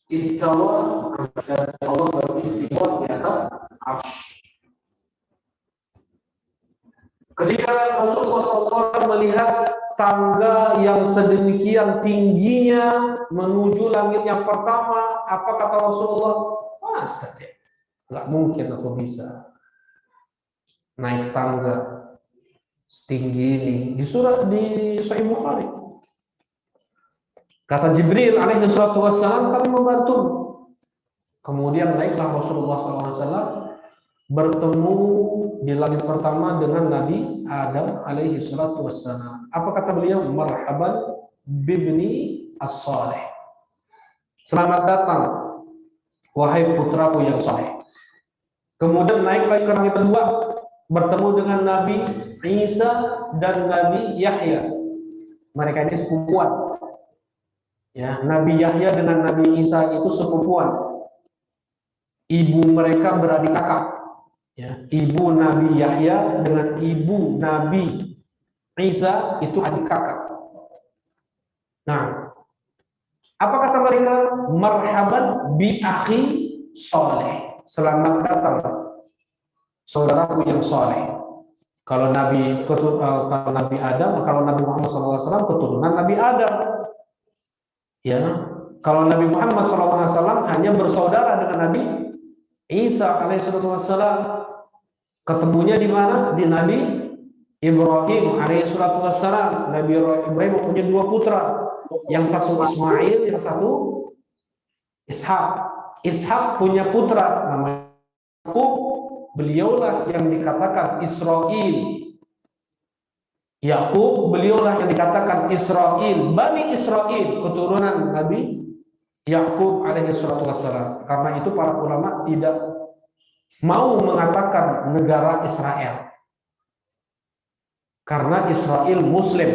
Istawa, Allah beristiwa di atas arsy. Ketika Rasulullah SAW melihat tangga yang sedemikian tingginya menuju langit yang pertama, apa kata Rasulullah? Astagfirullah, nggak mungkin aku bisa naik tangga setinggi ini. Di Sahih Bukhari. Kata Jibril alaihi salatu wassalam, kami membantu. Kemudian naiklah Rasulullah SAW bertemu di langit pertama dengan Nabi Adam alaihi salatu wassalam. Apa kata beliau? Marhaban bibni as-salih. Selamat datang wahai putraku yang saleh. Kemudian naik lagi ke langit kedua, bertemu dengan Nabi Isa dan Nabi Yahya. Mereka ini sepupuan. Ya, Nabi Yahya dengan Nabi Isa itu sepupuan. Ibu mereka beradik kakak. Ya, ibu Nabi Yahya dengan ibu Nabi Isa itu adik kakak. Nah, apa kata mereka? Marhaban bi akhi saleh. Selamat datang saudaraku yang saleh. Kalau Nabi Adam, kalau Nabi Muhammad SAW keturunan Nabi Adam. Ya, kalau Nabi Muhammad SAW hanya bersaudara dengan Nabi Isa alaihissalam. Ketemunya di mana? Di Nabi Ibrahim alaihissalam. Nabi Ibrahim punya dua putra, yang satu Ismail, yang satu Ishak. Ishak punya putra namanya Yakub, beliaulah yang dikatakan Israil. Yakub, beliaulah yang dikatakan Israil, Bani Israil, keturunan Nabi Yakub alaihi salatu wassalam. Karena itu para ulama tidak mau mengatakan negara Israel. Karena Israel Muslim,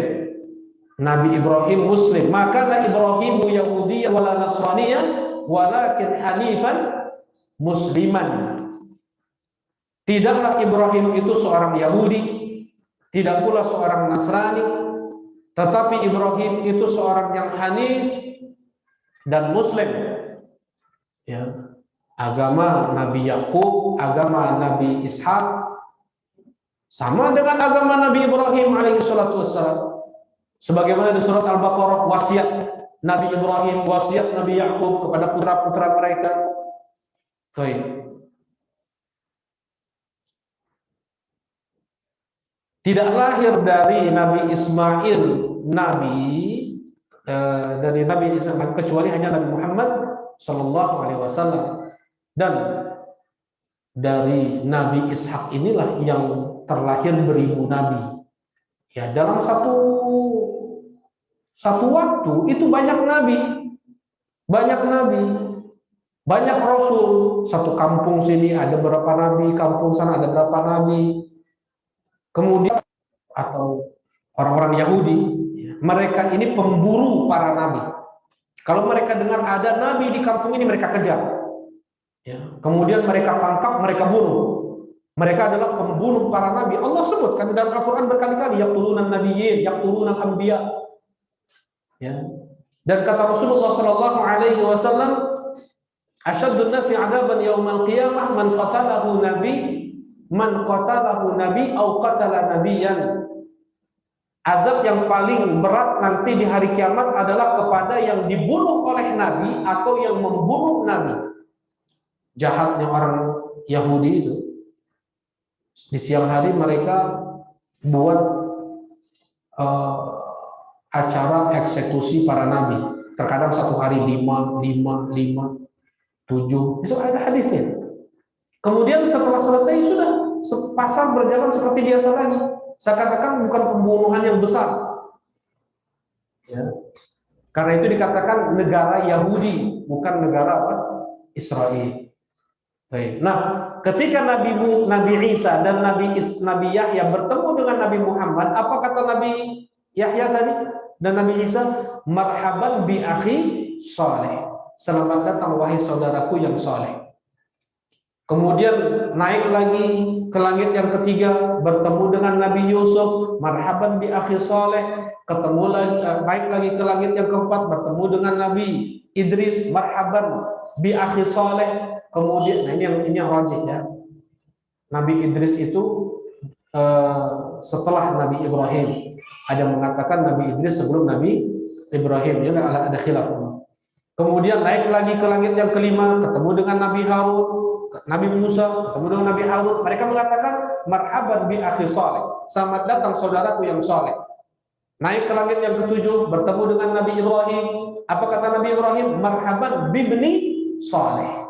Nabi Ibrahim Muslim. Maka Ibrahimu Yahudiyya wala Nasraniyya walakin hanifan musliman. Tidaklah Ibrahim itu seorang Yahudi, tidak pula seorang Nasrani, tetapi Ibrahim itu seorang yang hanif dan Muslim. Ya. Agama Nabi Yakub, agama Nabi Ishak, sama dengan agama Nabi Ibrahim alaihi salatu wassalam. Sebagaimana di surat Al-Baqarah, wasiat Nabi Ibrahim, wasiat Nabi Yakub kepada putra-putra mereka. Baik. Tidak lahir dari Nabi Ismail dari Nabi Ismail kecuali hanya Nabi Muhammad Sallallahu Alaihi Wasallam, dan dari Nabi Ishak inilah yang terlahir beribu nabi. Ya, dalam satu waktu itu banyak nabi, banyak rasul. Satu kampung sini ada berapa nabi, kampung sana ada berapa nabi. Kemudian atau orang-orang Yahudi, mereka ini pemburu para nabi. Kalau mereka dengar ada nabi di kampung ini, mereka kejar. Ya. Kemudian mereka tangkap, mereka bunuh. Mereka adalah pembunuh para nabi. Allah sebutkan dalam Al-Quran berkali-kali, yaqtulunan nabiyyin, yaqtulunan anbiya. Ya. Dan kata Rasulullah Sallallahu Alaihi Wasallam, asyaddun nasi 'adaban yaumal qiyamah man qatalahu nabi au qatala nabiyan. Azab yang paling berat nanti di hari kiamat adalah kepada yang dibunuh oleh nabi atau yang membunuh nabi. Jahatnya orang Yahudi itu, di siang hari mereka buat acara eksekusi para nabi. Terkadang satu hari 5, 7. Itu ada hadisnya. Kemudian setelah selesai sudah pasar berjalan seperti biasa lagi. Seakan-akan bukan pembunuhan yang besar. Ya. Karena itu dikatakan negara Yahudi, bukan negara apa? Israel. Baik. Nah, ketika Nabi Isa dan Nabi Yahya bertemu dengan Nabi Muhammad, apa kata Nabi Yahya tadi dan Nabi Isa? Marhaban bi akhi saleh. Selamat datang wahai saudaraku yang saleh. Kemudian naik lagi ke langit yang ketiga, bertemu dengan Nabi Yusuf, marhaban bi akhi saleh. Ketemu lagi, naik lagi ke langit yang keempat, bertemu dengan Nabi Idris, marhaban bi akhi saleh. Kemudian, nah ini yang rajih ya. Nabi Idris itu setelah Nabi Ibrahim. Ada yang mengatakan Nabi Idris sebelum Nabi Ibrahim. Ini ada khilaf. Kemudian naik lagi ke langit yang kelima, ketemu dengan Nabi Harun, Nabi Musa, ketemu dengan Nabi Harun. Mereka mengatakan marhaban bi akhi saleh. Selamat datang saudaraku yang saleh. Naik ke langit yang ketujuh, bertemu dengan Nabi Ibrahim. Apa kata Nabi Ibrahim? Marhaban bibni saleh.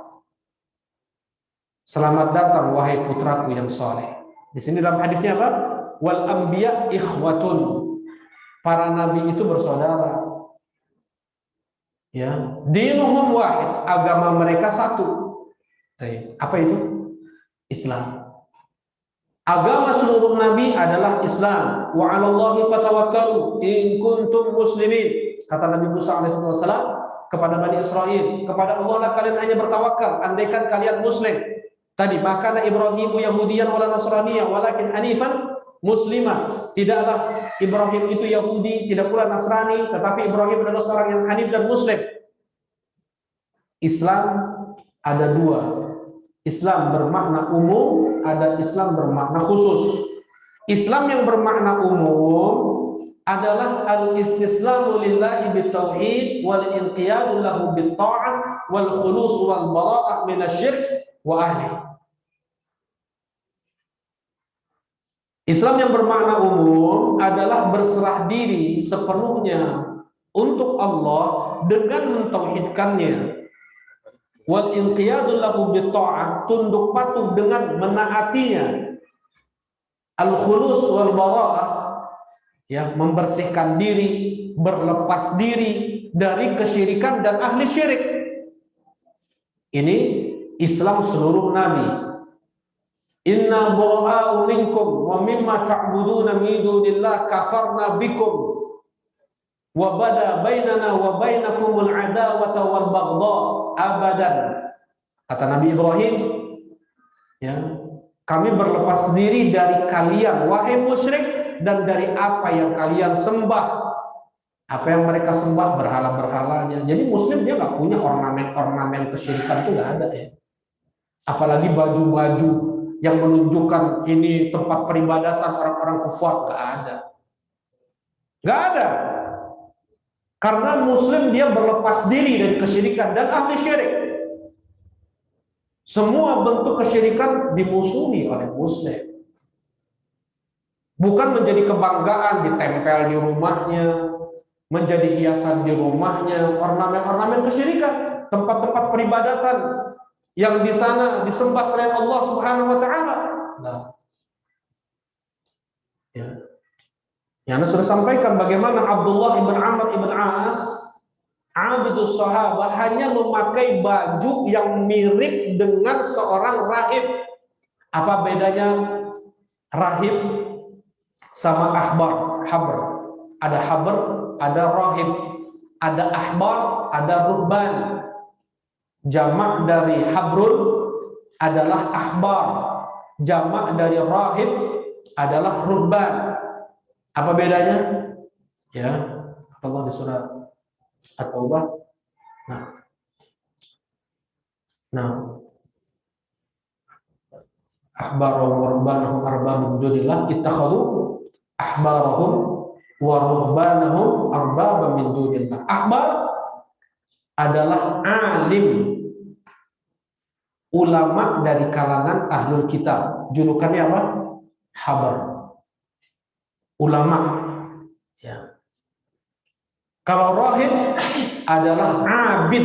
Selamat datang wahai putraku yang saleh. Di sini dalam hadisnya apa? Wal anbiya ikhwatun. Para nabi itu bersaudara. Ya, dinuhum wahid, agama mereka satu. Apa itu? Islam. Agama seluruh nabi adalah Islam. Wa 'alallahi fatawakkalu in kuntum muslimin. Kata Nabi Musa alaihissalam kepada Bani Israel, kepada Allah lah kalian hanya bertawakal andaikan kalian muslim. Tadi maka Ibrahim Yahudiyan wala Nasraniyah walakin hanifan muslimah. Tidaklah Ibrahim itu Yahudi, tidak pula Nasrani, tetapi Ibrahim adalah seorang yang hanif dan muslim. Islam ada dua. Islam bermakna umum, ada Islam bermakna khusus. Islam yang bermakna umum adalah al-istislamu lillahi bitauhid wal inqiyadu lahu bitta'ah wal khulus wal bara'ah minasyirk wa ahli. Islam yang bermakna umum adalah berserah diri sepenuhnya untuk Allah dengan mentauhidkannya. Wal inqiyadu lahu bitta'ah, tunduk patuh dengan menaatinya. Al khulus wal bara'ah, ya, membersihkan diri, berlepas diri dari kesyirikan dan ahli syirik. Ini Islam seluruh nabi. Inna bura'a'u minkum wa mimma ta'buduna min dunillah kafarna bikum wa bada bainana wa bainakumul adawata wal baghdha abadan. Kata Nabi Ibrahim, ya, kami berlepas diri dari kalian wahai musyrik dan dari apa yang kalian sembah. Apa yang mereka sembah, berhala-berhalanya. Jadi muslim dia nggak punya ornamen-ornamen kesyirikan, itu nggak ada ya. Apalagi baju-baju yang menunjukkan ini tempat peribadatan orang-orang kufar, nggak ada. Nggak ada. Karena muslim dia berlepas diri dari kesyirikan dan ahli syirik. Semua bentuk kesyirikan dimusuhi oleh muslim. Bukan menjadi kebanggaan ditempel di rumahnya, menjadi hiasan di rumahnya, ornamen-ornamen kesyirikan, tempat-tempat peribadatan yang di sana disembah selain Allah Subhanahu wa taala. Nah. Ya. Yang sudah sampaikan bagaimana Abdullah ibn Amr ibn As, abidus sahabah, hanya memakai baju yang mirip dengan seorang rahib. Apa bedanya rahib sama ahbar? Habr. Ada habr, ada rahib, ada ahbar, ada ruhban. Jamak dari habrun adalah ahbar, jamak dari rahib adalah ruhban. Apa bedanya? Ya, Allah di surat At-Taubah. Nah, ahbarahum wa ruhbanahum arbabun min dunillah ittakhadhu ahbarahum wa ruhbanahum arbabun min dunillah. Ahbar adalah alim, ulama dari kalangan ahlul kitab. Julukannya apa? Habar. Ulama. Ya. Kalau rahib adalah abid,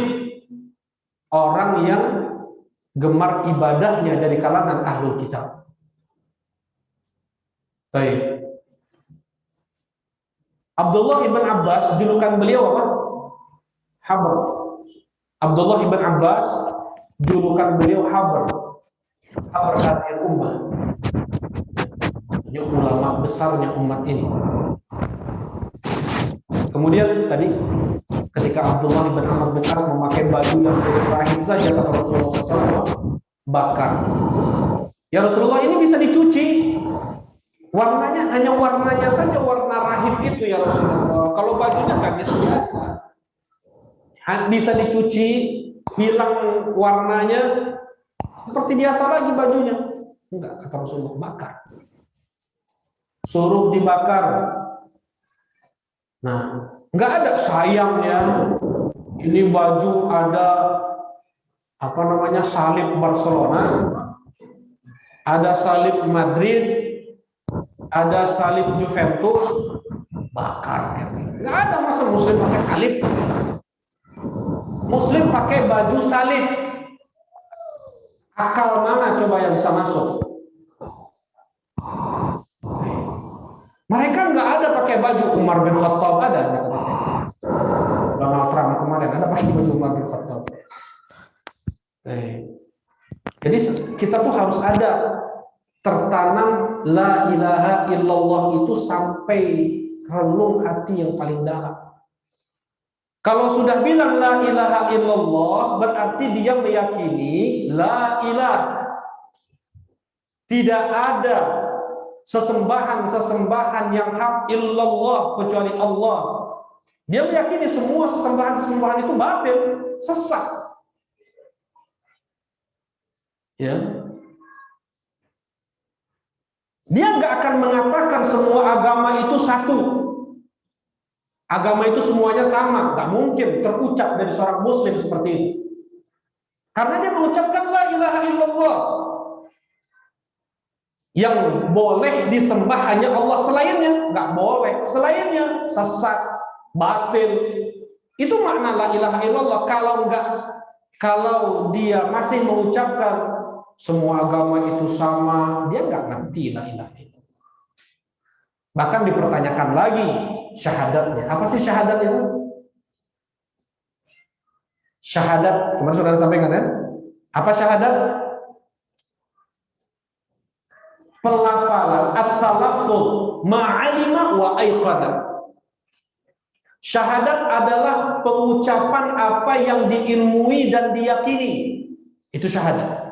orang yang gemar ibadahnya dari kalangan ahlul kitab. Baik. Abdullah ibn Abbas, julukan beliau apa? Habar. Abdullah ibn Abbas, julukan beliau Habar. Habar hadhihi ummah. Ini ulama besarnya umat ini. Kemudian tadi ketika Abdullah ibn Amr bin As memakai baju yang mirip rahib saja, kata Rasulullah SAW, bakar. Ya Rasulullah, ini bisa dicuci. Warnanya hanya warnanya saja, warna rahim itu ya Rasulullah. Kalau bajunya kan biasa. Bisa dicuci, hilang warnanya, seperti biasa lagi bajunya. Enggak, kata Rasulullah, bakar. Suruh dibakar. Nah, enggak ada sayangnya. Ini baju ada apa namanya, salib Barcelona, ada salib Madrid, ada salib Juventus, bakar. Enggak ada masa Muslim pakai salib. Muslim pakai baju salib. Akal mana coba yang bisa masuk? Mereka nggak ada pakai baju. Umar bin Khattab ada. Donald Trump kemarin ada pakai baju Umar bin Khattab. Jadi kita tuh harus ada tertanam la ilaha illallah itu sampai relung hati yang paling dalam. Kalau sudah bilang la ilaha illallah, berarti dia meyakini la ilah. Tidak ada sesembahan yang hak illallah kecuali Allah. Dia meyakini semua sesembahan itu batil, sesat. Ya. Dia nggak akan mengatakan semua agama itu satu. Agama itu semuanya sama, nggak mungkin terucap dari seorang Muslim seperti itu. Karena dia mengucapkan la ilaha illallah. Yang boleh disembah hanya Allah, selainnya nggak boleh. Selainnya sesat, batil. Itu makna la ilaha illallah. Kalau dia masih mengucapkan semua agama itu sama, dia nggak ngerti la ilaha illallah. Bahkan dipertanyakan lagi syahadatnya. Apa sih syahadat itu? Syahadat, kemarin saudara sampaikan ya. Apa syahadat? Pelafalan at-talaffuz ma'alima wa aiqana. Syahadat adalah pengucapan apa yang diilmui dan diyakini. Itu syahadat.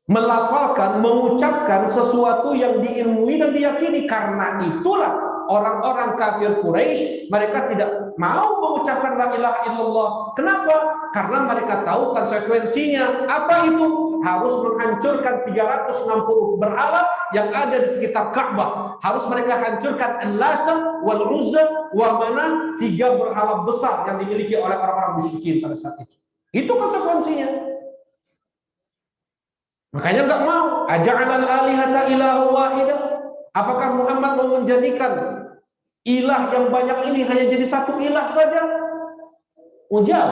Melafalkan, mengucapkan sesuatu yang diilmui dan diyakini. Karena itulah orang-orang kafir Quraisy, mereka tidak mau mengucapkan la ilaha illallah. Kenapa? Karena mereka tahu konsekuensinya. Apa itu? Harus menghancurkan 360 berhala yang ada di sekitar Ka'bah. Harus mereka hancurkan Al-Lata, Wal-Uzza, wa Manah, 3 berhala besar yang dimiliki oleh orang-orang musyrikin pada saat itu. Itu konsekuensinya. Makanya nggak mau. Aja'alal alihata ilahu wahidah. Apakah Muhammad mau menjadikan ilah yang banyak ini hanya jadi satu ilah saja? Ujab.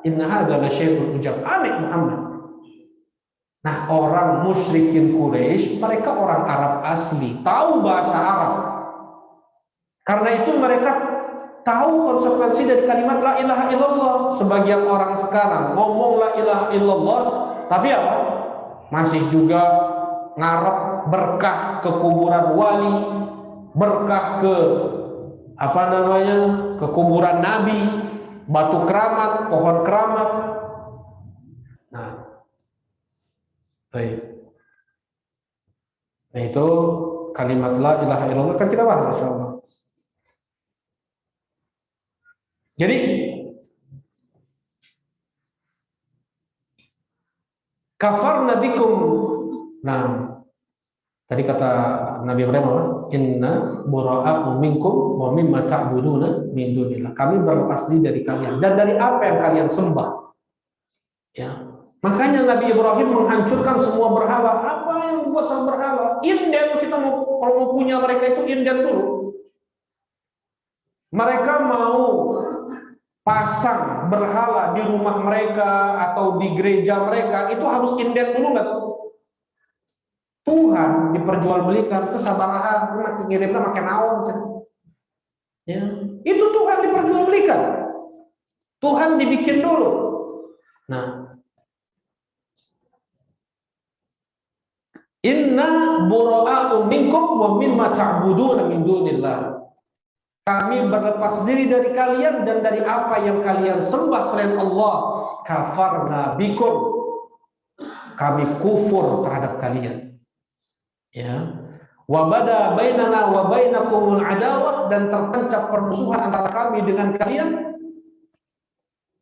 Inna hadza la syai'un ujab. Aneh Muhammad. Nah, orang musyrikin Quraisy, mereka orang Arab asli, tahu bahasa Arab. Karena itu mereka tahu konsekuensi dari kalimat la ilaha illallah. Sebagian orang sekarang ngomong la ilaha illallah, tapi apa? Masih juga ngarep berkah ke kuburan wali, berkah ke apa namanya, ke kuburan nabi, batu keramat, pohon keramat. Nah, baik. Nah, itu kalimat la ilaha illallah kan kita bahas insyaallah. Jadi kafarna bikum. Nah, tadi kata Nabi Ibrahim apa? Inna bura'a'u minkum wa mimma ta'buduna min dunillah. Kami berlepas diri dari kalian dan dari apa yang kalian sembah. Ya. Makanya Nabi Ibrahim menghancurkan semua berhala. Apa yang membuat sama berhala? Inden, kita mau, kalau mau punya mereka itu inden dulu. Mereka mau pasang berhala di rumah mereka atau di gereja mereka, itu harus inden dulu nggak tuh? Tuhan diperjualbelikan, itu sabaraha, ngirimnya makin naon. Ya. Itu Tuhan diperjualbelikan. Tuhan dibikin dulu. Nah, inna bura'a'u minkum wa mimma ta'buduna min dunillah. Kami berlepas diri dari kalian dan dari apa yang kalian sembah selain Allah. Kafarna bikum. kami kufur terhadap kalian. Ya. Wa bada bainana wa bainakumul adawah, dan tertancap permusuhan antara kami dengan kalian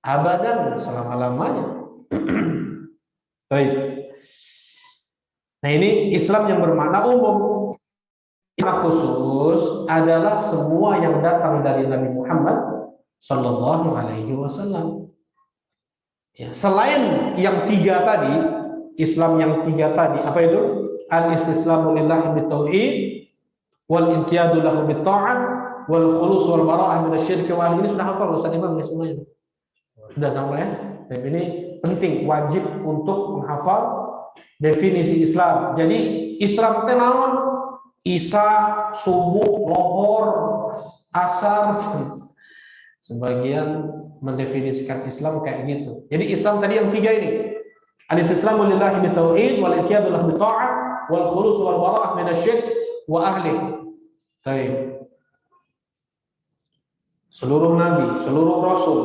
abadan, selama-lamanya. Baik. Nah, ini Islam yang bermakna umum. Islam khusus adalah semua yang datang dari Nabi Muhammad Sallallahu Alaihi Wasallam. Ya, selain yang tiga tadi, Islam yang tiga tadi, apa itu? Al-istislamu lillahi bitauhid, wal inqiyadu lahu bitta'ah, wal khulus wal bara'ah minasyirk wa ahli. Ini sudah hafal Ustaz Imam ini semuanya. Sudah sampai ya? Dan ini penting, wajib untuk menghafal definisi Islam. Jadi Islam itu naon? Isya, subuh, lohor, asar. Sebagian mendefinisikan Islam kayak gitu. Jadi Islam tadi yang tiga ini. Al-istislamu lillahi bitauhid, wal inqiyadu lahu bitta'ah, wal khulus wal bara'ah minasyirk wa ahli. Baik. Seluruh nabi, seluruh rasul.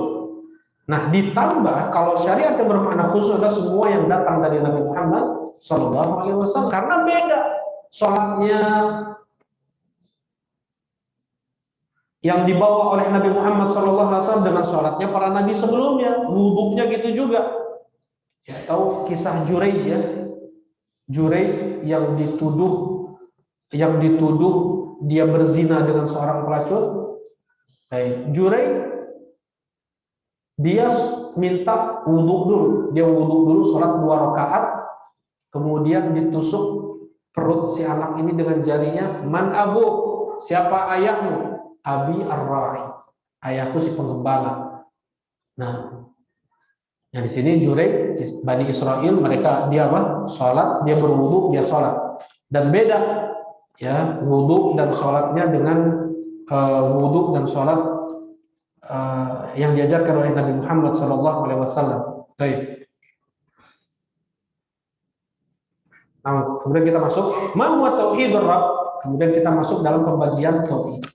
Nah, ditambah kalau syariat yang bermakna khusus adalah semua yang datang dari Nabi Muhammad Sallallahu Alaihi Wasallam, karena beda sholatnya yang dibawa oleh Nabi Muhammad Sallallahu Alaihi Wasallam dengan sholatnya para nabi sebelumnya, wudhunya gitu juga. Ya, tahu kisah Juraij ya? Juraij yang dituduh dia berzina dengan seorang pelacur. Baik, Juraij dia minta wudhu dulu. Dia wudhu dulu, sholat 2 rakaat, kemudian ditusuk perut si anak ini dengan jarinya. Man abu, siapa ayahmu? Abi ar-ra'i, ayahku si penggembala. Nah, yang di sini Juraij, Bani Israel, mereka dia apa? Sholat, dia berwudhu, dia sholat. Dan beda ya wudhu dan sholatnya dengan wudhu dan sholat yang diajarkan oleh Nabi Muhammad Sallallahu Alaihi Wasallam. Baik. Nah, kemudian kita masuk ma huwa tauhidur rabb. Kemudian kita masuk dalam pembagian tauhid.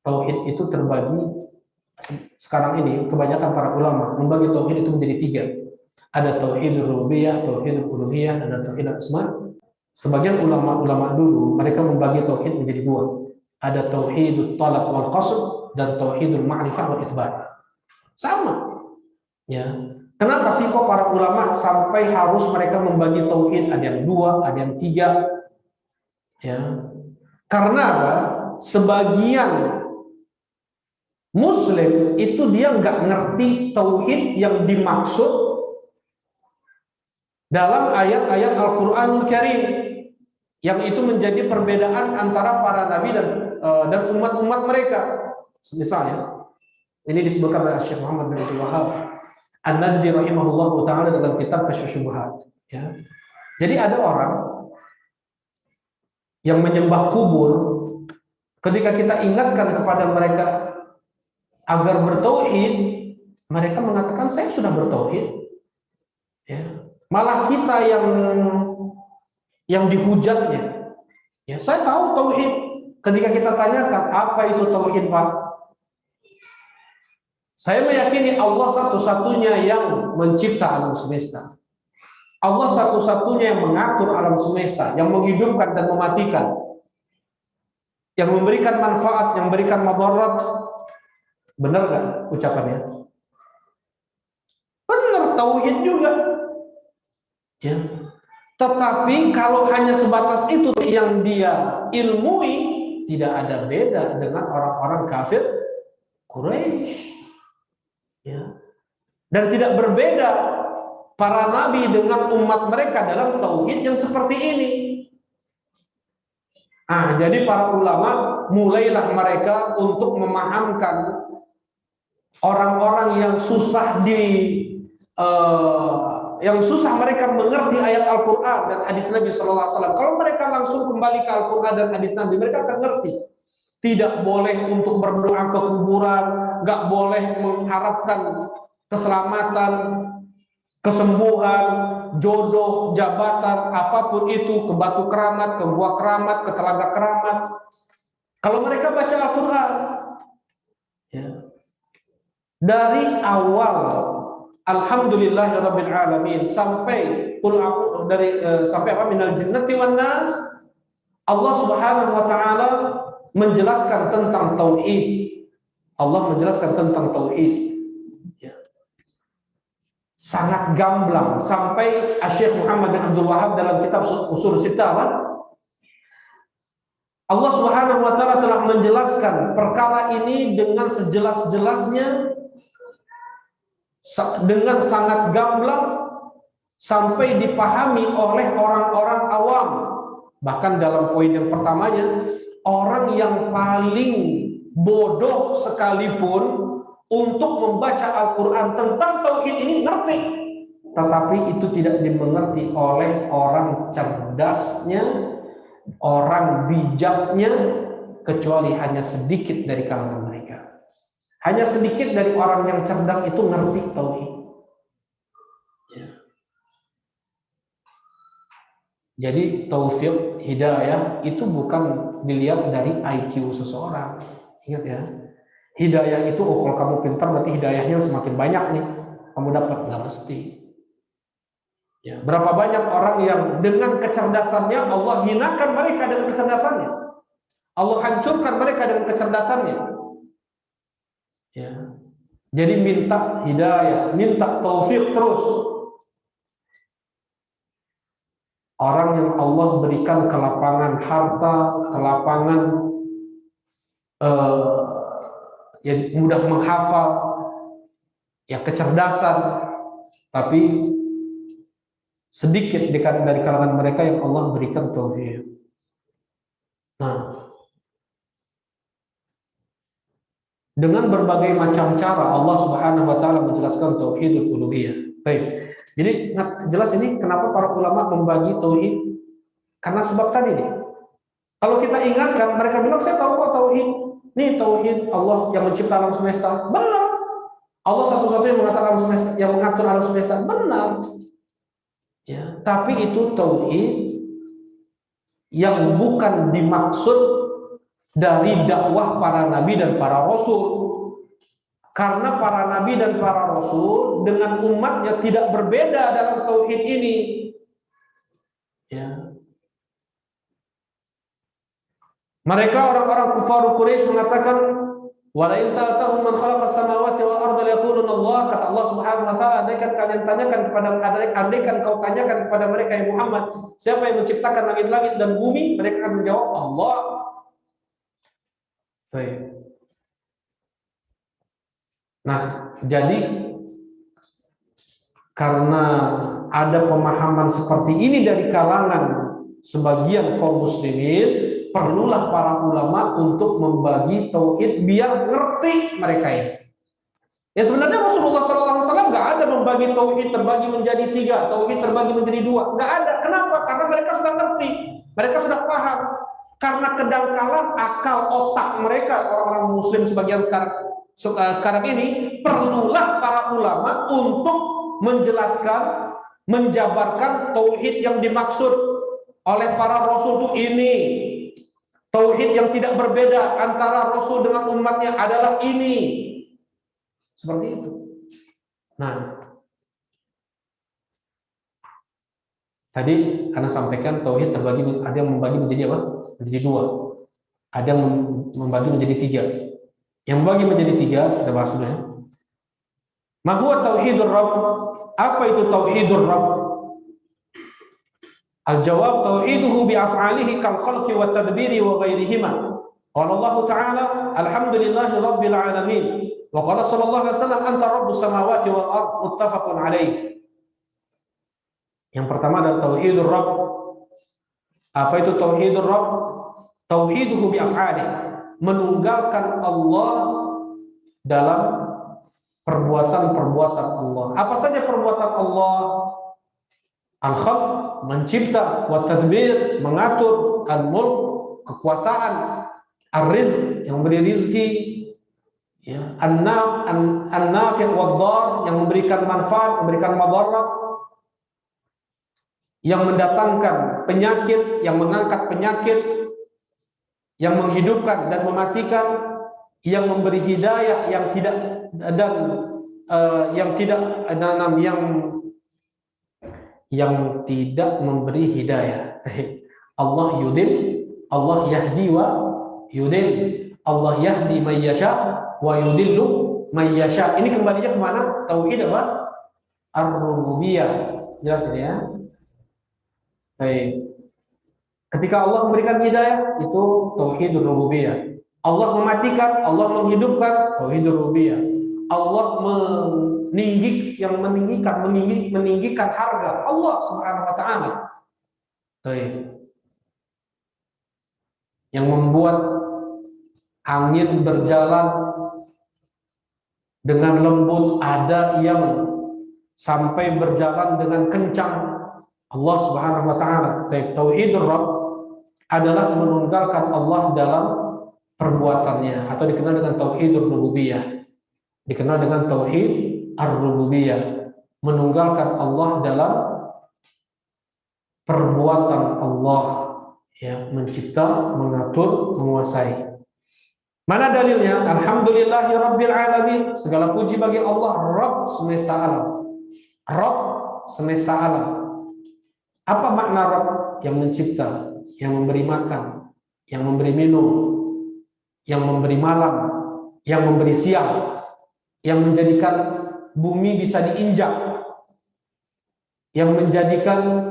Tauhid itu terbagi sekarang ini, kebanyakan para ulama membagi tauhid itu menjadi 3. Ada tauhid rububiyah, tauhid uluhiyah, dan ada tauhid asma. Sebagian ulama-ulama dulu mereka membagi tauhid menjadi 2. Ada tauhidut talab wal qasd dan tauhidul ma'rifah wal itsbat. Sama. Ya. Kenapa sih kok para ulama sampai harus mereka membagi tauhid, ada yang 2, ada yang 3? Ya. Karena apa? Sebagian Muslim itu dia nggak ngerti tauhid yang dimaksud dalam ayat-ayat Al-Qur'anul Karim, yang itu menjadi perbedaan antara para nabi dan umat-umat mereka. Misalnya, ini disebutkan oleh Syekh Muhammad bin Abdul Wahhab An-Nazdi rahimahullahu taala dalam kitab Kasyfus Syubhat. Ya. Jadi ada orang yang menyembah kubur, ketika kita ingatkan kepada mereka agar bertauhid, mereka mengatakan saya sudah bertauhid. Ya. Malah kita yang dihujatnya. Ya, saya tahu tauhid. Ketika kita tanyakan apa itu tauhid, Pak? Saya meyakini Allah satu-satunya yang mencipta alam semesta. Allah satu-satunya yang mengatur alam semesta, yang menghidupkan dan mematikan, yang memberikan manfaat, yang memberikan madarat. Benar nggak ucapannya? Benar, tauhid juga. Ya. Tetapi kalau hanya sebatas itu yang dia ilmui, tidak ada beda dengan orang-orang kafir Quraisy. Ya. Dan tidak berbeda para nabi dengan umat mereka dalam tauhid yang seperti ini. Jadi para ulama mulailah mereka untuk memahamkan orang-orang yang susah mereka mengerti ayat Al-Quran dan hadis Nabi Sallallahu Alaihi Wasallam. Kalau mereka langsung kembali ke Al-Quran dan hadis Nabi, mereka akan ngerti. Tidak boleh untuk berdoa ke kuburan, nggak boleh mengharapkan keselamatan, kesembuhan, jodoh, jabatan, apapun itu, ke batu keramat, ke gua keramat, ke telaga keramat. Kalau mereka baca Al-Quran, ya, dari awal alhamdulillahirabbil alamin sampai sampai apa minal jinnati wan nas, Allah Subhanahu wa taala menjelaskan tentang tauhid. Allah menjelaskan tentang tauhid. Ya. Sangat gamblang sampai Syekh Muhammad bin Abdul Wahab dalam kitab Ushul Sittah, Allah Subhanahu wa taala telah menjelaskan perkara ini dengan sejelas-jelasnya, dengan sangat gamblang sampai dipahami oleh orang-orang awam. Bahkan dalam poin yang pertamanya, orang yang paling bodoh sekalipun untuk membaca Al-Quran tentang tauhid ini ngerti, tetapi itu tidak dimengerti oleh orang cerdasnya, orang bijaknya, kecuali hanya sedikit dari kalangan mereka. Hanya sedikit dari orang yang cerdas itu ngerti tauhid. Jadi taufik hidayah itu bukan dilihat dari IQ seseorang. Ingat ya, hidayah itu kalau kamu pintar berarti hidayahnya semakin banyak nih kamu dapat, nggak mesti. Ya, berapa banyak orang yang dengan kecerdasannya Allah hinakan mereka dengan kecerdasannya, Allah hancurkan mereka dengan kecerdasannya. Ya, jadi minta hidayah, minta taufik terus. Orang yang Allah berikan kelapangan harta, kelapangan ya mudah menghafal, ya kecerdasan, tapi sedikit dari kalangan mereka yang Allah berikan taufik. Nah, dengan berbagai macam cara Allah Subhanahu wa taala menjelaskan tauhidul uluhiyah. Baik. Jadi jelas ini kenapa para ulama membagi tauhid, karena sebab tadi nih. Kalau kita ingatkan, mereka bilang saya tahu kok tauhid. Nih tauhid Allah yang mencipta alam semesta. Benar. Allah satu-satunya yang mengatur alam semesta. Benar. Ya, tapi itu tauhid yang bukan dimaksud dari dakwah para nabi dan para rasul. Karena para nabi dan para rasul dengan umatnya tidak berbeda dalam tauhid ini. Ya. Mereka orang-orang kufar Quraisy mengatakan, "Wa la in sa'altahum man khalaqas samawati wal arda liyaquluna Allah." Kata Allah Subhanahu wa taala, andaikan kau tanyakan kepada mereka ya Muhammad, siapa yang menciptakan langit-langit dan bumi? Mereka akan menjawab, Allah. Baik. Nah, jadi karena ada pemahaman seperti ini dari kalangan sebagian kaum muslimin, perlulah para ulama untuk membagi tauhid biar ngerti mereka ini. Ya sebenarnya Rasulullah SAW nggak ada membagi tauhid terbagi menjadi 3, tauhid terbagi menjadi 2, nggak ada. Kenapa? Karena mereka sudah ngerti, mereka sudah paham. Karena kedangkalan akal otak mereka, orang-orang muslim sebagian sekarang ini, perlulah para ulama untuk menjelaskan, menjabarkan tauhid yang dimaksud oleh para rasul itu ini. Tauhid yang tidak berbeda antara rasul dengan umatnya adalah ini. Seperti itu. Nah, tadi Anda sampaikan tauhid terbagi, ada yang membagi menjadi apa? Menjadi 2. Ada yang membagi menjadi 3. Yang membagi menjadi 3 kita bahas dulu ya. Ma huwa tauhidur rabb? Apa itu tauhidur rabb? Al-jawab tauhiduhu bi af'alihi kal khalqi wat tadbiri wa ghairihima. Qala Allah Ta'ala alhamdulillahi rabbil alamin. Wa qala sallallahu alaihi wasallam anta rabbus samawati wal ard muttafaqun alaih. Yang pertama adalah tauhidur rabb. Apa itu tauhidur rabb? Tauhiduhu bi af'alihi, menunggalkan Allah dalam perbuatan-perbuatan Allah. Apa saja perbuatan Allah? Al-khalq, mencipta, wa tadbir, mengatur, al-mulk, kekuasaan, ar-rizq, yang memberi rizki, ya, an-nafi' wad-dar, yang memberikan manfaat, memberikan madarat, yang mendatangkan penyakit, yang mengangkat penyakit, yang menghidupkan dan mematikan, yang memberi hidayah yang tidak, dan yang tidak nanam yang tidak memberi hidayah. Allah yudil, Allah yahdi wa yudil. Allah yahdi may yasha wa yudillu may yasha. Ini kembalinya kemana? Tauhid apa? Ar-rububiyah. Jelas ini ya. Baik. Ketika Allah memberikan hidayah, itu tauhid rububiyah. Allah mematikan, Allah menghidupkan, tauhid rububiyah. Allah meninggikan harga, Allah Subhanahu wa taala. Baik. Yang membuat angin berjalan dengan lembut, ada yang sampai berjalan dengan kencang, Allah Subhanahu wa taala. Tauhidur Rabb adalah menunggalkan Allah dalam perbuatannya, atau dikenal dengan tauhidur rububiyah. Dikenal dengan tauhid ar-rububiyah, menunggalkan Allah dalam perbuatan Allah, ya, mencipta, mengatur, menguasai. Mana dalilnya? Alhamdulillahi rabbil alamin. Segala puji bagi Allah, Rabb semesta alam. Rabb semesta alam. Apa makna Rabb? Yang mencipta, yang memberi makan, yang memberi minum, yang memberi malam, yang memberi siang, yang menjadikan bumi bisa diinjak, yang menjadikan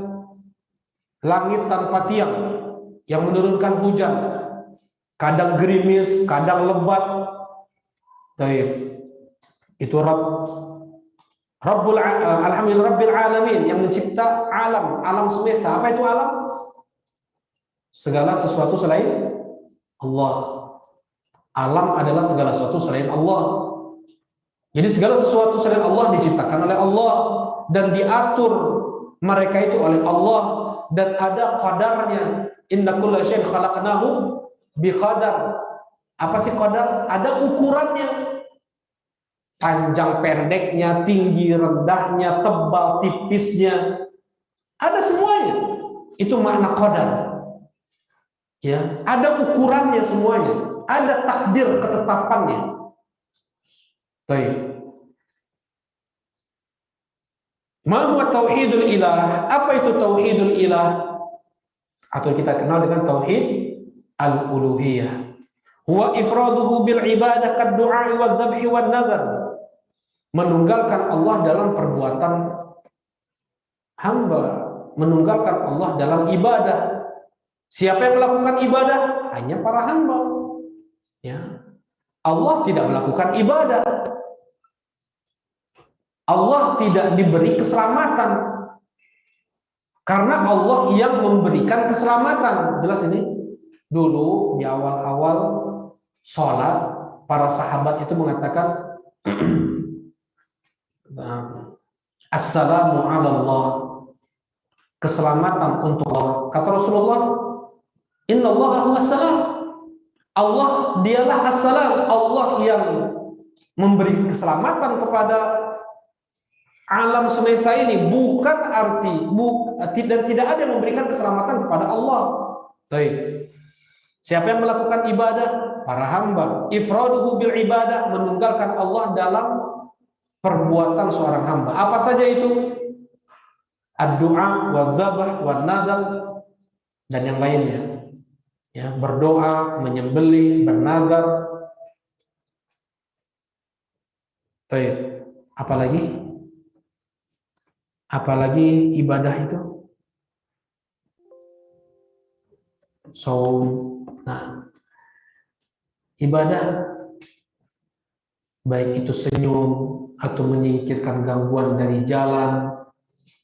langit tanpa tiang, yang menurunkan hujan, kadang gerimis, kadang lebat. Itu Rabb. Alhamdulillah Rabbil Alamin, yang mencipta alam semesta. Apa itu alam? Segala sesuatu selain Allah. Alam adalah segala sesuatu selain Allah. Jadi segala sesuatu selain Allah diciptakan oleh Allah dan diatur mereka itu oleh Allah, dan ada qadarnya. Inna kulla syai'in khalaqnahu biqadar. Apa sih qadar? Ada ukurannya. Panjang pendeknya, tinggi rendahnya, tebal tipisnya, ada semuanya. Itu makna qadar. Ya, ada ukurannya semuanya, ada takdir ketetapannya. Baik. Ma huwa tauhidul ilah? Apa itu tauhidul ilah? Atau kita kenal dengan tauhid al-uluhiyah. Huwa ifraduhu bil ibadah kad du'a wa dzabhi wan nadhar. Menunggalkan Allah dalam perbuatan hamba, menunggalkan Allah dalam ibadah. Siapa yang melakukan ibadah? Hanya para hamba. Ya. Allah tidak melakukan ibadah. Allah tidak diberi keselamatan, karena Allah yang memberikan keselamatan. Jelas ini. Dulu di awal-awal sholat, para sahabat itu mengatakan Assalamu ala Allah, keselamatan untuk Allah. Kata Rasulullah, Inna Allah huwa salam. Allah dialah as-salam. Allah yang memberi keselamatan kepada alam semesta ini. Bukan arti dan tidak ada yang memberikan keselamatan kepada Allah. Baik. Siapa yang melakukan ibadah? Para hamba. Ifraduhu bil ibadah, menunggalkan Allah dalam perbuatan seorang hamba. Apa saja itu? Ad-du'a wa dzabh wa nadhar dan yang lainnya. Ya, berdoa, menyembelih, bernazar. Baik. Apalagi ibadah itu? Nah, ibadah baik itu senyum atau menyingkirkan gangguan dari jalan,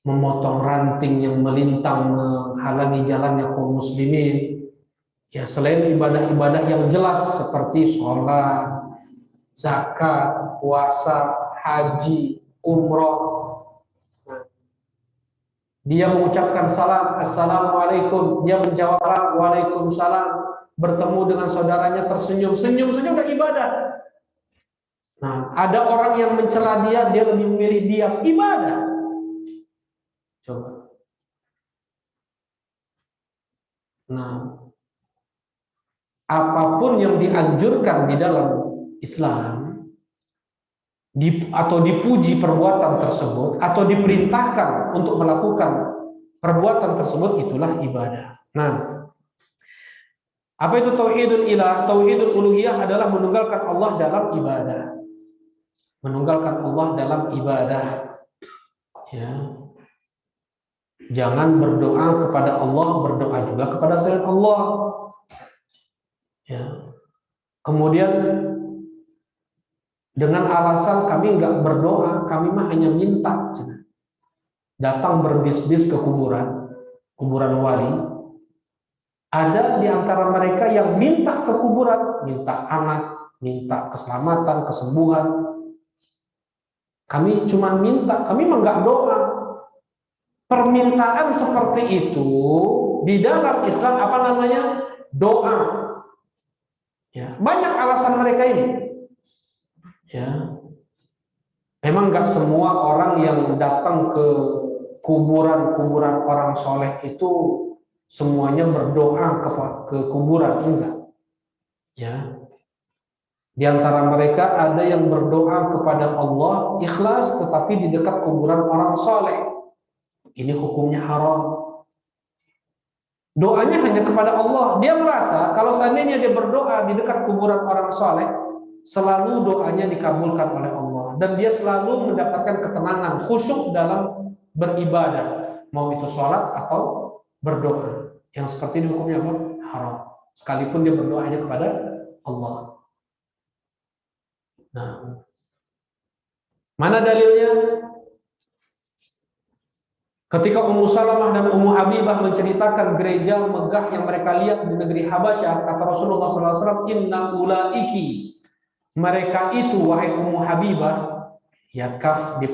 memotong ranting yang melintang menghalangi jalannya kaum muslimin. Ya, selain ibadah-ibadah yang jelas seperti sholat, zakat, puasa, haji, umroh. Dia mengucapkan salam, assalamualaikum. Dia menjawab waalaikumsalam. Bertemu dengan saudaranya tersenyum. Senyum saja udah ibadah. Nah, ada orang yang mencela dia lebih memilih diam. Ibadah. Coba. Nah, apapun yang dianjurkan di dalam Islam, atau dipuji perbuatan tersebut atau diperintahkan untuk melakukan perbuatan tersebut, itulah ibadah. Nah, apa itu tauhidul ilah? Tauhidul uluhiyah adalah menunggalkan Allah dalam ibadah. Menunggalkan Allah dalam ibadah. Ya. Jangan berdoa kepada Allah, berdoa juga kepada selain Allah. Ya. Kemudian dengan alasan kami nggak berdoa, kami mah hanya minta. Datang berbisnis ke kuburan wali. Ada di antara mereka yang minta ke kuburan, minta anak, minta keselamatan, kesembuhan. Kami cuma minta, kami mah nggak doa. Permintaan seperti itu di dalam Islam apa namanya? Doa. Ya, banyak alasan mereka ini. Ya, memang nggak semua orang yang datang ke kuburan orang soleh itu semuanya berdoa ke kuburan, enggak. Ya, di antara mereka ada yang berdoa kepada Allah ikhlas, tetapi di dekat kuburan orang soleh. Ini hukumnya haram. Doanya hanya kepada Allah. Dia merasa kalau seandainya dia berdoa di dekat kuburan orang soleh, selalu doanya dikabulkan oleh Allah, dan dia selalu mendapatkan ketenangan, khusyuk dalam beribadah, mau itu sholat atau berdoa. Yang seperti ini hukumnya apa? Haram. Sekalipun dia berdoa hanya kepada Allah. Nah, mana dalilnya? Ketika Ummu Salamah dan Ummu Habibah menceritakan gereja megah yang mereka lihat di negeri Habasyah, kata Rasulullah SAW, inna ulaiki, mereka itu, wahai Ummu Habibah, ya kaf di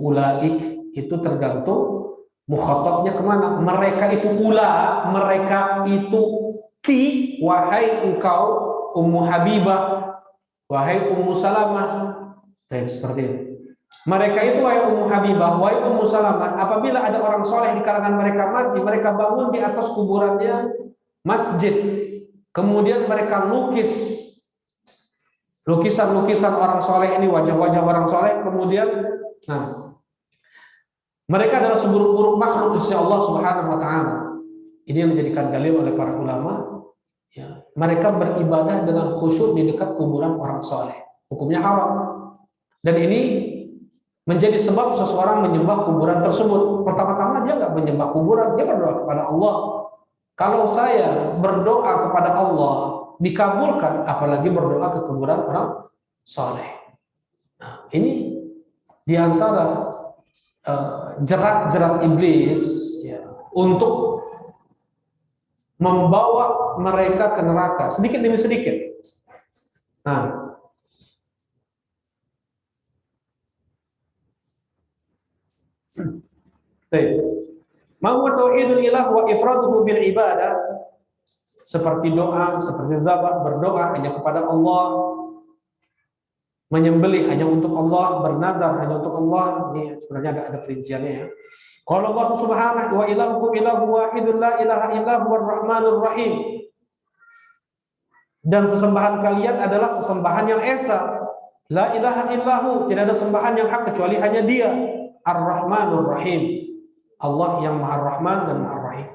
ulaik itu tergantung mukhatabnya kemana. Mereka itu ula, mereka itu ti, wahai engkau Ummu Habibah, wahai Ummu Salamah. Seperti itu. Mereka itu, wahai Ummu Habibah, wahai Ummu Salamah, apabila ada orang soleh di kalangan mereka mati, mereka bangun di atas kuburannya masjid. Kemudian mereka lukis lukisan-lukisan orang soleh ini, wajah-wajah orang soleh. Kemudian, nah, mereka adalah seburuk-buruk makhluk di sisi Allah Subhanahu wa Ta'ala. Ini yang dijadikan dalil oleh para ulama. Ya, mereka beribadah dengan khusyuk di dekat kuburan orang soleh. Hukumnya haram. Dan ini menjadi sebab seseorang menyembah kuburan tersebut. Pertama-tama dia nggak menyembah kuburan, dia berdoa kepada Allah. Kalau saya berdoa kepada Allah dikabulkan, apalagi berdoa ke kuburan orang soleh. Nah, ini diantara jerat-jerat iblis, ya, untuk membawa mereka ke neraka sedikit demi sedikit. Nah, mau tauhidul ilah wa ifraduhu bil ibadah, seperti doa, seperti dzabah, berdoa hanya kepada Allah, menyembelih hanya untuk Allah, bernadar hanya untuk Allah. Ini sebenarnya ada perinciannya ya. Qala Allah Subhanahu wa ilahukum ilahu wahidun la ilaha illa huwar rahmanur rahim. Dan sesembahan kalian adalah sesembahan yang esa. La ilaha illahu, tidak ada sembahan yang hak kecuali hanya Dia. Ar-Rahmanur Rahim. Allah yang Maha Rahman dan Maha Rahim.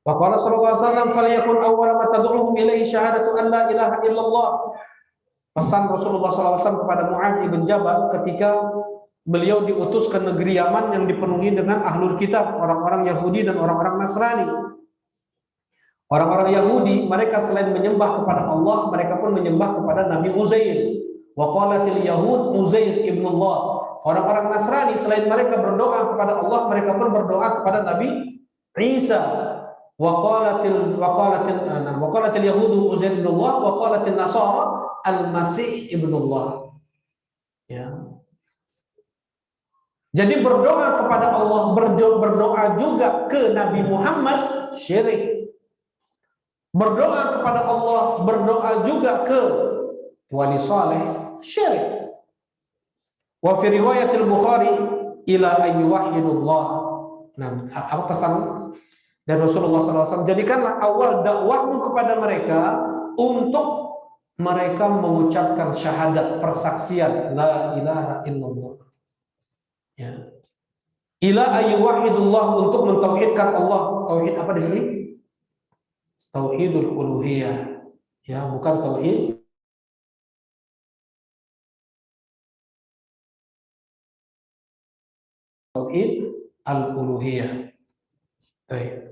Wa qala sallallahu alaihi wasallam falyakun awwala ma tad'uhum ilaihi syahadatu an la ilaha illallah. Pesan Rasulullah SAW kepada Mu'adz ibn Jabal ketika beliau diutus ke negeri Yaman yang dipenuhi dengan ahlul kitab, orang-orang Yahudi dan orang-orang Nasrani. Orang-orang Yahudi, mereka selain menyembah kepada Allah, mereka pun menyembah kepada Nabi Uzair. Wa qalatil yahud Uzair ibn Allah. Orang-orang Nasrani selain mereka berdoa kepada Allah, mereka pun berdoa kepada Nabi Isa. Wa qalatil yahudu Uzair ibn Allah, wa qalatil nasara Al-Masih ibn Allah. Ya. Jadi berdoa kepada Allah, berdoa juga ke Nabi Muhammad, syirik. Berdoa kepada Allah, berdoa juga ke wali saleh, syirik. Wa fi riwayatil Bukhari ila ayyuhidullah. Nah, apa pesan dari Rasulullah SAW? Jadikanlah awal dakwahmu kepada mereka untuk mereka mengucapkan syahadat persaksian la ilaha illallah. Ya. Ila ayyuhidullah, untuk mentauhidkan Allah. Tauhid apa di sini? Tauhidul uluhiyah. Ya, bukan tauhid al-uluhiyah. Baik.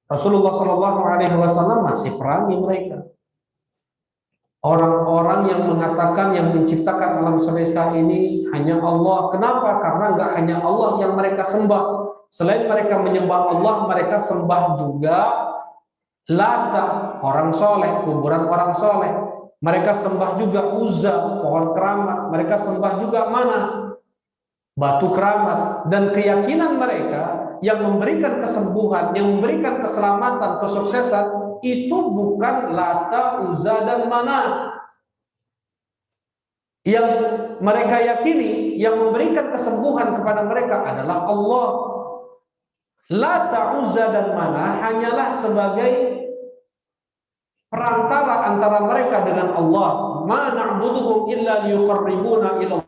Rasulullah Shallallahu Alaihi Wasallam masih perangi mereka. Orang-orang yang mengatakan yang menciptakan alam semesta ini hanya Allah. Kenapa? Karena nggak hanya Allah yang mereka sembah. Selain mereka menyembah Allah, mereka sembah juga Lata, orang soleh, kuburan orang soleh. Mereka sembah juga Uzza, pohon keramat. Mereka sembah juga mana? Batu keramat. Dan keyakinan mereka yang memberikan kesembuhan, yang memberikan keselamatan, kesuksesan, itu bukan Lata, Uzza, dan Manat. Yang mereka yakini, yang memberikan kesembuhan kepada mereka adalah Allah. Lata, Uzza, dan Manat hanyalah sebagai perantara antara mereka dengan Allah. Ma na'buduhum illa liyuqarribuna ila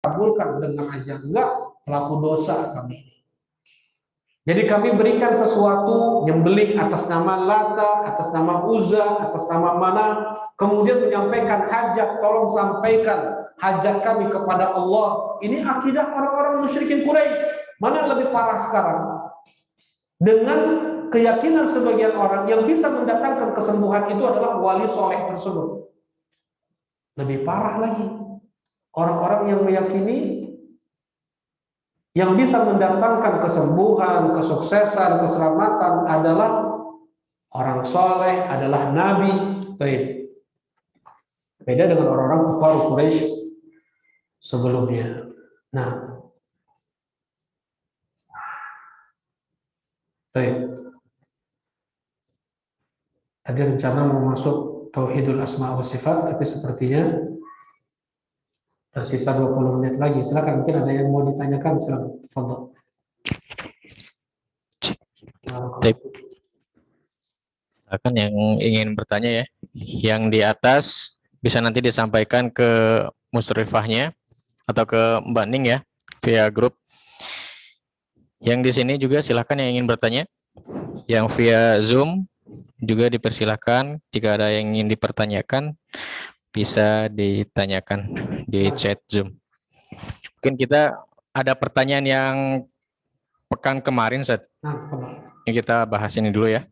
kabulkan dengan aja, enggak, pelaku dosa kami. Jadi kami berikan sesuatu, nyembelih atas nama Lata, atas nama Uzza, atas nama Mana, kemudian menyampaikan hajat, tolong sampaikan hajat kami kepada Allah. Ini akidah orang-orang musyrikin Quraisy. Mana lebih parah sekarang? Dengan keyakinan sebagian orang yang bisa mendatangkan kesembuhan itu adalah wali soleh tersebut. Lebih parah lagi, orang-orang yang meyakini yang bisa mendatangkan kesembuhan, kesuksesan, keselamatan adalah orang soleh, adalah nabi. Beda dengan orang-orang kufar Quraisy sebelumnya. Nah, tadi rencana mau masuk tauhidul asma wa sifat, tapi sepertinya tersisa 20 menit lagi. Silakan, mungkin ada yang mau ditanyakan, silakan. Fadhil. Silakan yang ingin bertanya ya. Yang di atas bisa nanti disampaikan ke musyrifahnya atau ke Mbak Ning ya via grup. Yang di sini juga silakan yang ingin bertanya. Yang via Zoom juga dipersilakan, jika ada yang ingin dipertanyakan bisa ditanyakan di chat Zoom. Mungkin kita ada pertanyaan yang pekan kemarin, Ustaz. Ini kita bahas ini dulu ya.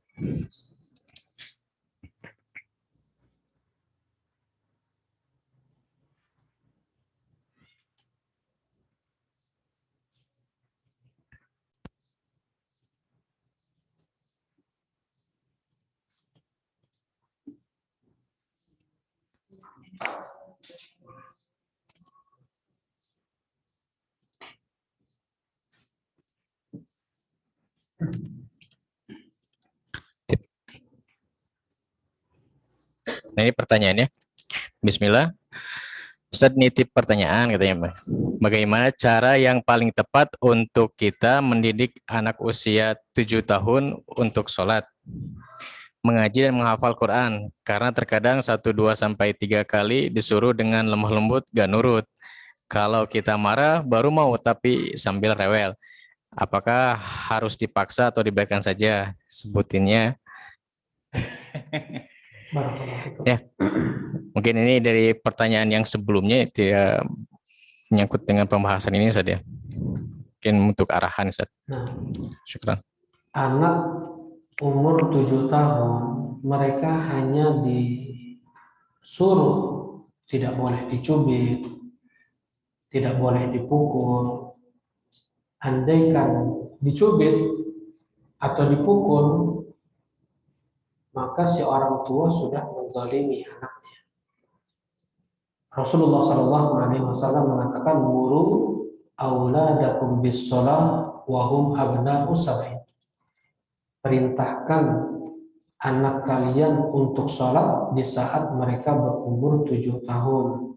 Nah, ini pertanyaannya. Bismillah. Ustaz nitip pertanyaan katanya, Mbak. Bagaimana cara yang paling tepat untuk kita mendidik anak usia 7 tahun untuk sholat, mengaji dan menghafal Quran? Karena terkadang 1, 2, sampai 3 kali disuruh dengan lemah lembut gak nurut. Kalau kita marah baru mau, tapi sambil rewel. Apakah harus dipaksa atau dibiarkan saja? Sebutinnya. Ya, mungkin ini dari pertanyaan yang sebelumnya tidak menyangkut dengan pembahasan ini saja. Mungkin untuk arahan, Ustaz. Nah, Syukran. anak umur 7 tahun, mereka hanya disuruh tidak boleh dicubit, tidak boleh dipukul. Andaikan dicubit atau dipukul, maka si orang tua sudah menzalimi anaknya. Rasulullah SAW mengatakan, muru auladakum bis-shalah wa hum abna'u sab'in. Perintahkan anak kalian untuk sholat di saat mereka berumur 7 tahun.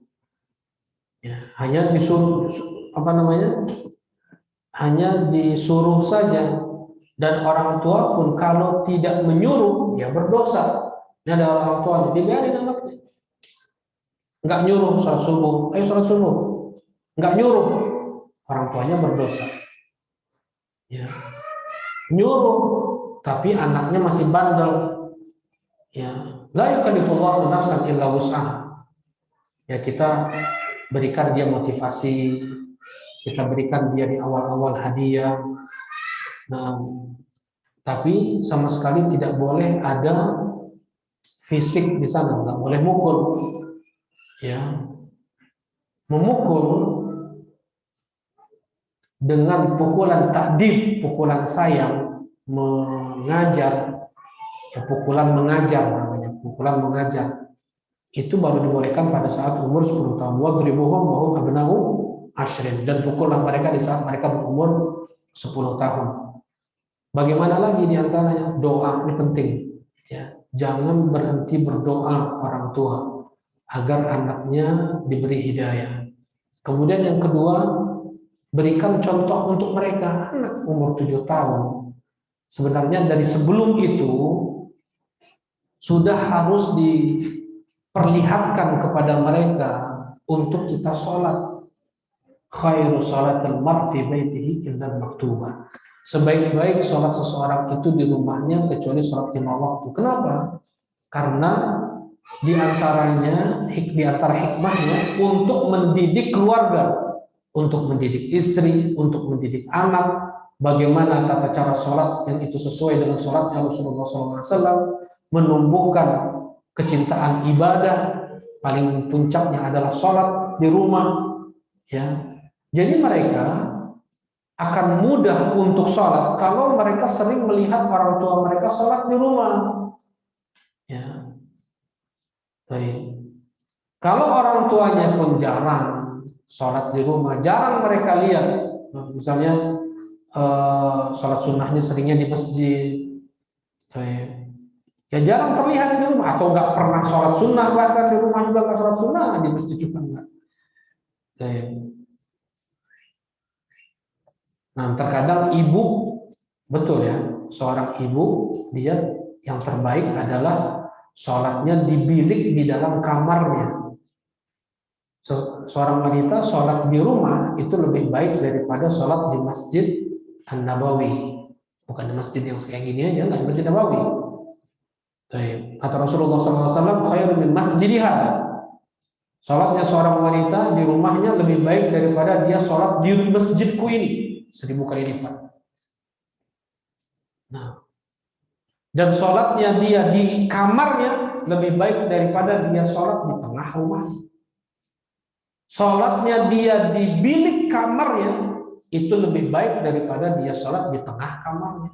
Ya, hanya disuruh apa namanya? Hanya disuruh saja, dan orang tua pun kalau tidak menyuruh ya berdosa. Ini ada orang tua dibiarin anaknya, nggak nyuruh sholat subuh, ayo sholat subuh, nggak nyuruh, orang tuanya berdosa. Ya, nyuruh tapi anaknya masih bandel. Ya, la yukallifullahu nafsan illa wus'aha. Ya, kita berikan dia motivasi, kita berikan dia di awal-awal hadiah. Nah, tapi sama sekali tidak boleh ada fisik di sana, nggak boleh mukul. Ya, memukul dengan pukulan takdib, pukulan sayang, mengajar, ya, pukulan mengajar namanya, pukulan mengajar. Itu baru dibolehkan pada saat umur 10 tahun. Wadribuhum wa hum abna'u asyrin, dan pukullah mereka di saat mereka berumur 10 tahun. Bagaimana lagi di antaranya? Doa ini penting. Ya, jangan berhenti berdoa orang tua agar anaknya diberi hidayah. Kemudian yang kedua, berikan contoh untuk mereka. Anak umur 7 tahun, sebenarnya dari sebelum itu sudah harus diperlihatkan kepada mereka untuk kita sholat. Khairu salatil mar fi baitihi illa maktubah. Sebaik-baik sholat seseorang itu di rumahnya kecuali sholat 5 waktu. Kenapa? Karena di antara hikmahnya untuk mendidik keluarga, untuk mendidik istri, untuk mendidik anak, bagaimana tata cara sholat yang itu sesuai dengan sholatnya Rasulullah SAW, menumbuhkan kecintaan ibadah, paling puncaknya adalah sholat di rumah. Ya, jadi mereka akan mudah untuk sholat kalau mereka sering melihat orang tua mereka sholat di rumah. Ya, baik. Kalau orang tuanya pun jarang sholat di rumah, jarang mereka lihat, misalnya sholat sunnahnya seringnya di masjid, ya jarang terlihat di rumah, atau nggak pernah sholat sunnah, bahkan di rumah juga nggak sholat sunnah, di masjid juga nggak. Nah, terkadang ibu, betul ya, seorang ibu dia yang terbaik adalah sholatnya di bilik di dalam kamarnya. Seorang wanita sholat di rumah itu lebih baik daripada sholat di Masjid An-Nabawi. Bukan di masjid yang kayak gini aja, nggak di Masjid Nabawi. Kata Rasulullah SAW, khairun min masjidiha. Sholatnya seorang wanita di rumahnya lebih baik daripada dia sholat di masjidku ini 1000 kali lipat. Nah, dan sholatnya dia di kamarnya lebih baik daripada dia sholat di tengah rumahnya. Sholatnya dia di bilik kamarnya itu lebih baik daripada dia sholat di tengah kamarnya.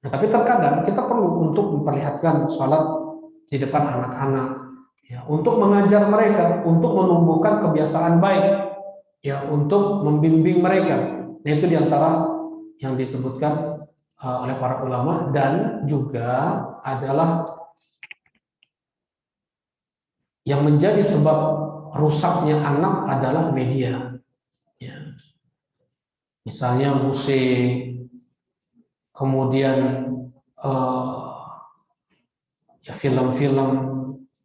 Nah, tapi terkadang kita perlu untuk memperlihatkan sholat di depan anak-anak, ya, untuk mengajar mereka, untuk menumbuhkan kebiasaan baik, ya, untuk membimbing mereka. Nah, itu diantara yang disebutkan oleh para ulama, dan juga adalah yang menjadi sebab rusaknya anak adalah media. Ya. Misalnya musik, kemudian ya film-film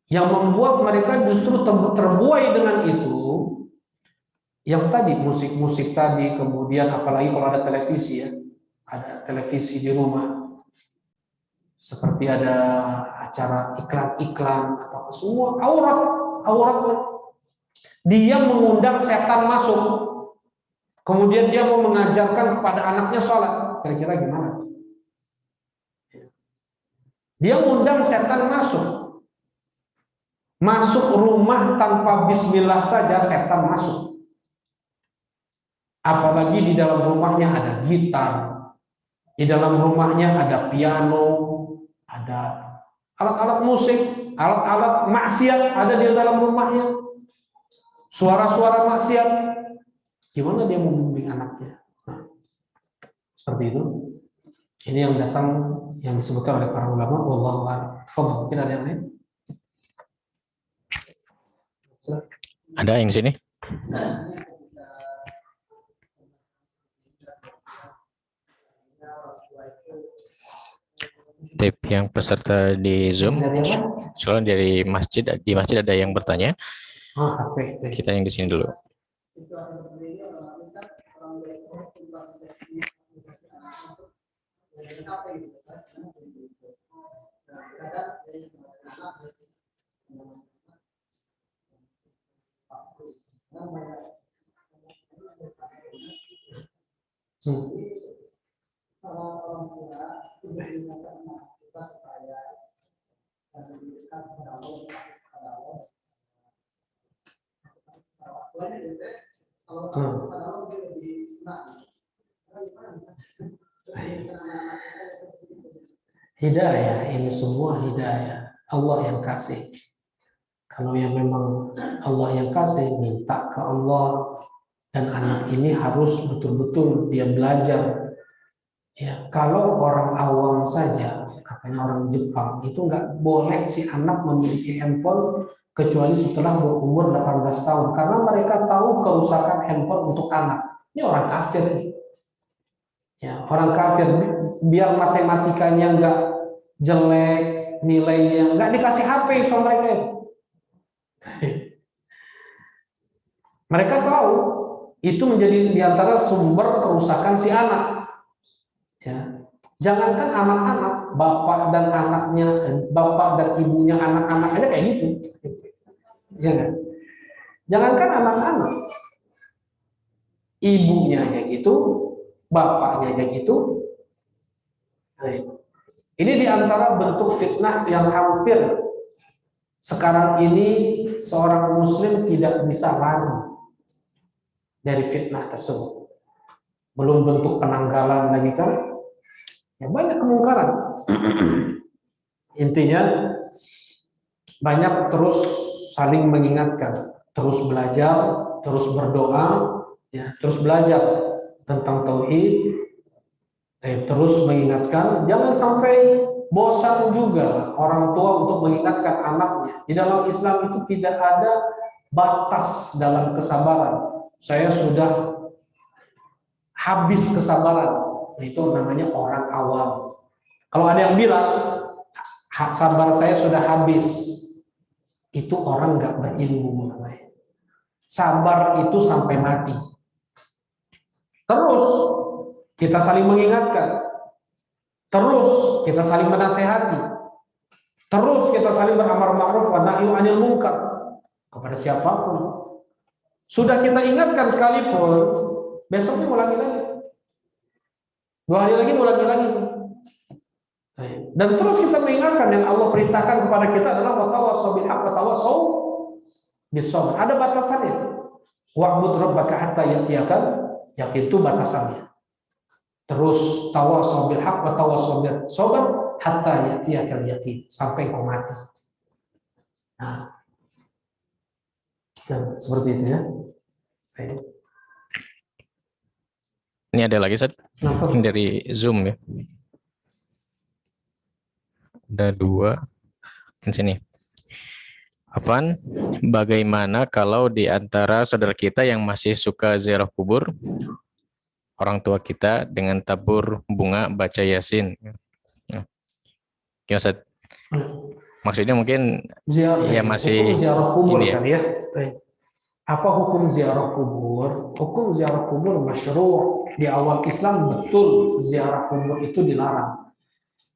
yang membuat mereka justru terbuai dengan itu. Yang tadi musik-musik tadi, kemudian apalagi kalau ada televisi, ya, ada televisi di rumah, seperti ada acara iklan-iklan atau semua aurat, dia mengundang setan masuk, kemudian dia mau mengajarkan kepada anaknya sholat, kira-kira gimana? Dia mengundang setan masuk rumah tanpa bismillah saja setan masuk, apalagi di dalam rumahnya ada gitar, di dalam rumahnya ada piano, ada alat-alat musik, alat-alat maksiat ada di dalam rumahnya, suara-suara maksiat. Gimana dia membimbing anaknya? Nah, seperti itu. Ini yang datang, yang disebutkan oleh para ulama. Wallahu a'lam. Mungkin ada yang lain? Ada yang sini? Tip yang peserta di Zoom, soalnya dari masjid, di masjid ada yang bertanya. Kita yang di sini dulu. Hidayah, ini semua hidayah. Allah yang kasih. Kalau yang memang Allah yang kasih, minta ke Allah. Dan anak ini harus betul-betul dia belajar. Ya, kalau orang awam saja, katanya orang Jepang, itu nggak boleh si anak memiliki handphone kecuali setelah berumur 18 tahun. Karena mereka tahu kerusakan handphone untuk anak. Ini orang kafir. Ya, orang kafir, biar matematikanya nggak jelek, nilainya nggak dikasih HP sama mereka. Mereka tahu itu menjadi diantara sumber kerusakan si anak. Ya. Jangankan anak-anak, bapak dan anaknya, bapak dan ibunya anak-anak aja kayak gitu. Ya kan? Jangankan anak-anak, ibunya kayak gitu, bapaknya kayak gitu. Ini diantara bentuk fitnah yang hampir sekarang ini seorang muslim tidak bisa lari dari fitnah tersebut. Belum bentuk penanggalan lagi kan? Ya, banyak kemungkaran. Intinya banyak terus saling mengingatkan, terus belajar, terus berdoa, ya, terus belajar tentang tauhid, terus mengingatkan. Jangan sampai bosan juga orang tua untuk mengingatkan anaknya. Di dalam Islam itu tidak ada batas dalam kesabaran. Saya sudah habis kesabaran. Itu namanya orang awam. Kalau ada yang bilang sabar saya sudah habis, itu orang nggak berilmu namanya. Sabar itu sampai mati. Terus kita saling mengingatkan, terus kita saling menasehati, terus kita saling beramar ma'ruf wa nahyu 'anil munkar kepada siapapun. Sudah kita ingatkan sekalipun, besoknya ulangi lagi. 2 hari lagi ulangi lagi. Dan terus kita mengingatkan yang Allah perintahkan kepada kita adalah watawassaw bil haqq watawassaw bis sabr. Ada batasannya. Wa'bud rabbaka hatta ya'tiyakal yaqin, itu batasannya. Terus tawassaw bil haqq watawassaw bis sabr hatta ya'tiyakal yaqin, sampai kau mati. Nah, seperti itu ya. Ini ada lagi Ustaz, dari Zoom ya. Ada 2 di sini. Afan, bagaimana kalau di antara saudara kita yang masih suka ziarah kubur, orang tua kita dengan tabur bunga baca Yasin? Ya Ustaz. Maksudnya mungkin ya masih ziarah kubur ini ya. kan ya. Apa hukum ziarah kubur? Hukum ziarah kubur masyru'. Di awal Islam betul ziarah kubur itu dilarang.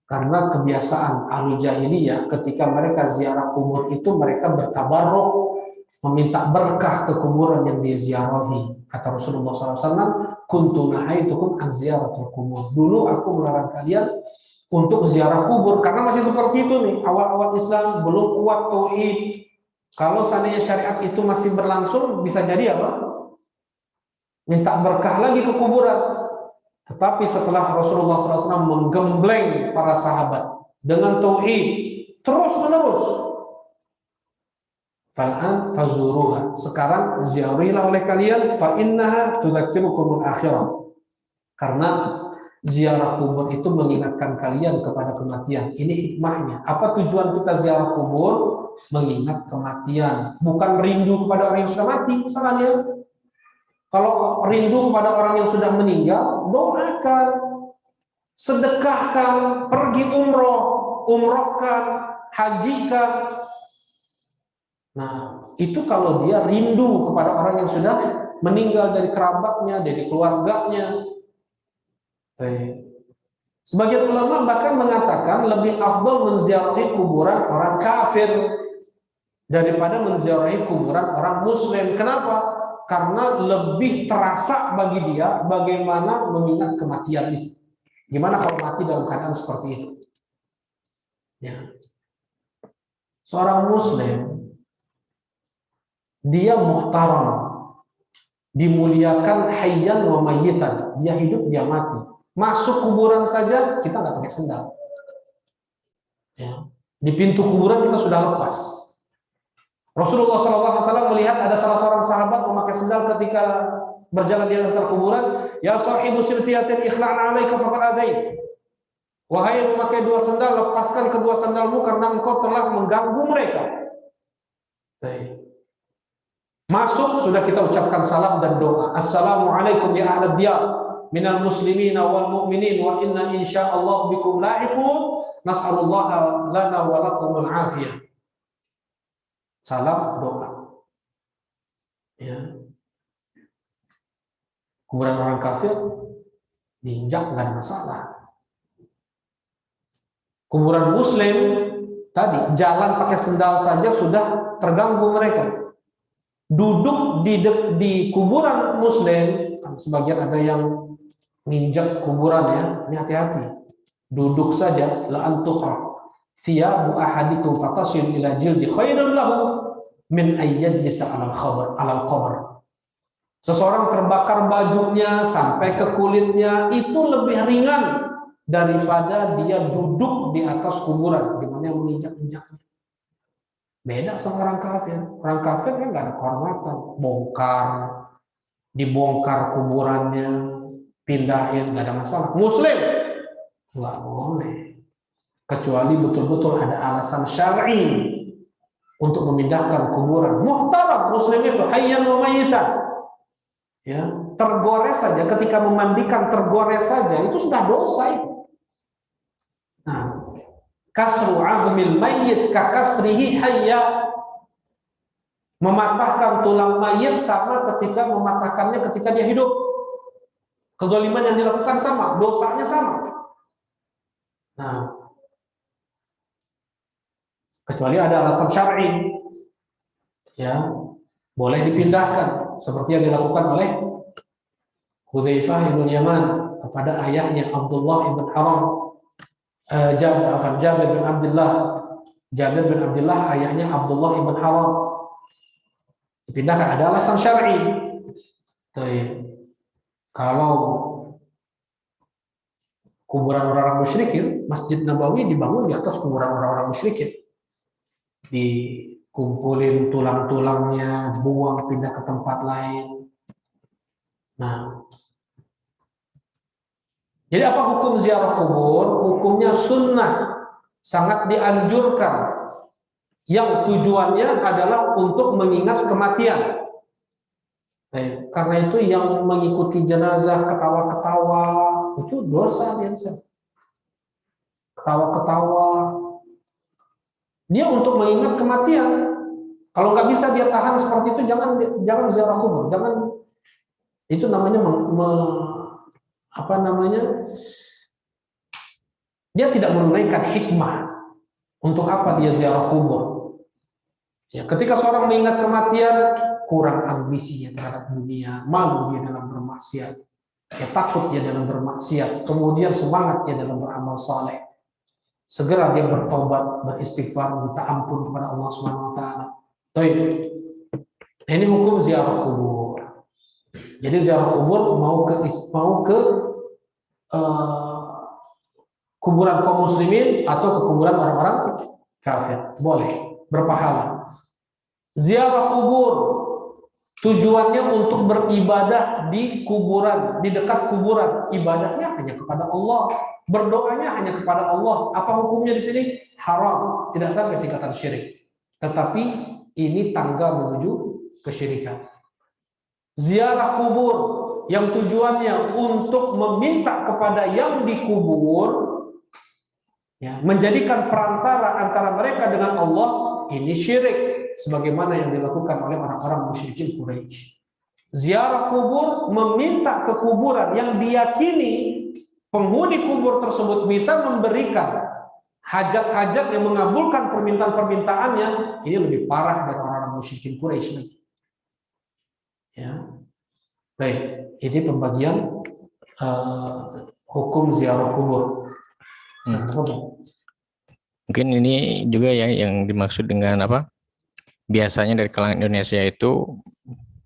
Karena kebiasaan ahli jahiliyah ketika mereka ziarah kubur itu mereka bertabarruk, meminta berkah ke kuburan yang diziarahi. Kata Rasulullah SAW, kuntu nahaitukum an ziyaratul kubur. Dulu aku melarang kalian untuk ziarah kubur karena masih seperti itu nih, awal-awal Islam belum kuat tauhid. Kalau seandainya syariat itu masih berlangsung, bisa jadi apa? Minta berkah lagi ke kuburan. Tetapi setelah Rasulullah SAW menggembleng para sahabat dengan tauhid terus menerus, fal'an fazuruha, sekarang ziarilah oleh kalian, fa innaha tudzakirukumul akhirah, karena ziarah kubur itu mengingatkan kalian kepada kematian. Ini hikmahnya. Apa tujuan kita ziarah kubur? Mengingat kematian, bukan rindu kepada orang yang sudah mati. Misalnya, kalau rindu kepada orang yang sudah meninggal, doakan, sedekahkan, pergi umrohkan, hajikan. Nah, itu kalau dia rindu kepada orang yang sudah meninggal dari kerabatnya, dari keluarganya. Sebagian ulama bahkan mengatakan lebih afdal menziarahi kuburan orang kafir daripada menziarahi kuburan orang muslim. Kenapa? Karena lebih terasa bagi dia bagaimana mengingat kematian itu. Gimana kalau mati dalam keadaan seperti itu? Ya. Seorang muslim, dia muhtaram, dimuliakan hayyan wa mayyitan. Dia hidup, dia mati. Masuk kuburan saja kita nggak pakai sendal. Ya. Di pintu kuburan kita sudah lepas. Rasulullah SAW melihat ada salah seorang sahabat memakai sendal ketika berjalan di antara kuburan. Ya sahibu siltiyatin ikhla'na alaika faqad adait. Wahai yang memakai dua sendal, lepaskan kedua sandalmu karena engkau telah mengganggu mereka. Baik. Masuk sudah kita ucapkan salam dan doa. Assalamualaikum ya ahlad diyar minal muslimina wal mu'minin wa inna insyaallah bikum lahiqun nas'alullaha lana wa lakumul afiyah. Salam doa. Ya. Kuburan orang kafir diinjak nggak ada masalah. Kuburan muslim tadi jalan pakai sendal saja sudah terganggu mereka. Duduk di kuburan muslim, sebagian ada yang nginjak kuburan ya, ini hati-hati. Duduk saja la antuha thiyabu ahadikum fatasil ila jildi khairun lahu min ayyajlisa alal qabr. Seseorang terbakar bajunya sampai ke kulitnya itu lebih ringan daripada dia duduk di atas kuburan, gimana yang menginjak-injaknya. Beda sama orang kafir. Orang kafir kan nggak ada kehormatan, dibongkar kuburannya, pindahin, nggak ada masalah. Muslim nggak boleh, kecuali betul-betul ada alasan syar'i untuk memindahkan kuburan. Muhtaram muslim itu hayyan wa mayyitan. Ya, tergores saja ketika memandikan, tergores saja itu sudah dosa itu. Nah, kasru azmil mayyit ka kasrihi hayya. Mematahkan tulang mayit sama ketika mematahkannya ketika dia hidup. Kezaliman yang dilakukan sama, dosanya sama. Nah, kecuali ada alasan syar'i, ya boleh dipindahkan, seperti yang dilakukan oleh Hudzaifah bin Yaman kepada ayahnya Abdullah bin Haram, Jabir bin Abdullah, ayahnya Abdullah bin Haram, dipindahkan, ada alasan syar'i. Kalau kuburan orang-orang musyrikin, Masjid Nabawi dibangun di atas kuburan orang-orang musyrikin. Dikumpulin tulang-tulangnya, buang, pindah ke tempat lain. Nah, jadi apa hukum ziarah kubur? Hukumnya sunnah, sangat dianjurkan. Yang tujuannya adalah untuk mengingat kematian. Karena itu yang mengikuti jenazah ketawa-ketawa itu dosa dia. Ketawa-ketawa dia untuk mengingat kematian. Kalau nggak bisa dia tahan seperti itu, jangan ziarah kubur, jangan. Itu namanya dia tidak menunaikan hikmah. Untuk apa dia ziarah kubur? Ya, ketika seorang mengingat kematian, kurang ambisinya terhadap dunia, malu dia dalam bermaksiat, ya takut dia dalam bermaksiat, kemudian semangat dia dalam beramal saleh. Segera dia bertobat, beristighfar, minta ampun kepada Allah Subhanahu wa taala. Ini hukum ziarah kubur. Jadi ziarah kubur mau ke kuburan kaum muslimin atau ke kuburan orang-orang kafir, boleh, berpahala. Ziarah kubur Tujuannya untuk beribadah di kuburan, di dekat kuburan. Ibadahnya hanya kepada Allah, berdoanya hanya kepada Allah. Apa hukumnya di sini? Haram, tidak sampai tingkatan syirik. Tetapi ini tangga menuju kesyirikan. Ziarah kubur yang tujuannya untuk meminta kepada yang dikubur, ya, menjadikan perantara antara mereka dengan Allah, ini syirik, sebagaimana yang dilakukan oleh orang-orang musyrikin Quraisy. Ziarah kubur, meminta ke kuburan yang diyakini penghuni kubur tersebut bisa memberikan hajat-hajat yang mengabulkan permintaan-permintaannya, ini lebih parah dari orang-orang musyrikin Quraisy. Ya, baik, ini pembagian hukum ziarah kubur. Mungkin ini juga ya yang dimaksud dengan apa? Biasanya dari kalangan Indonesia itu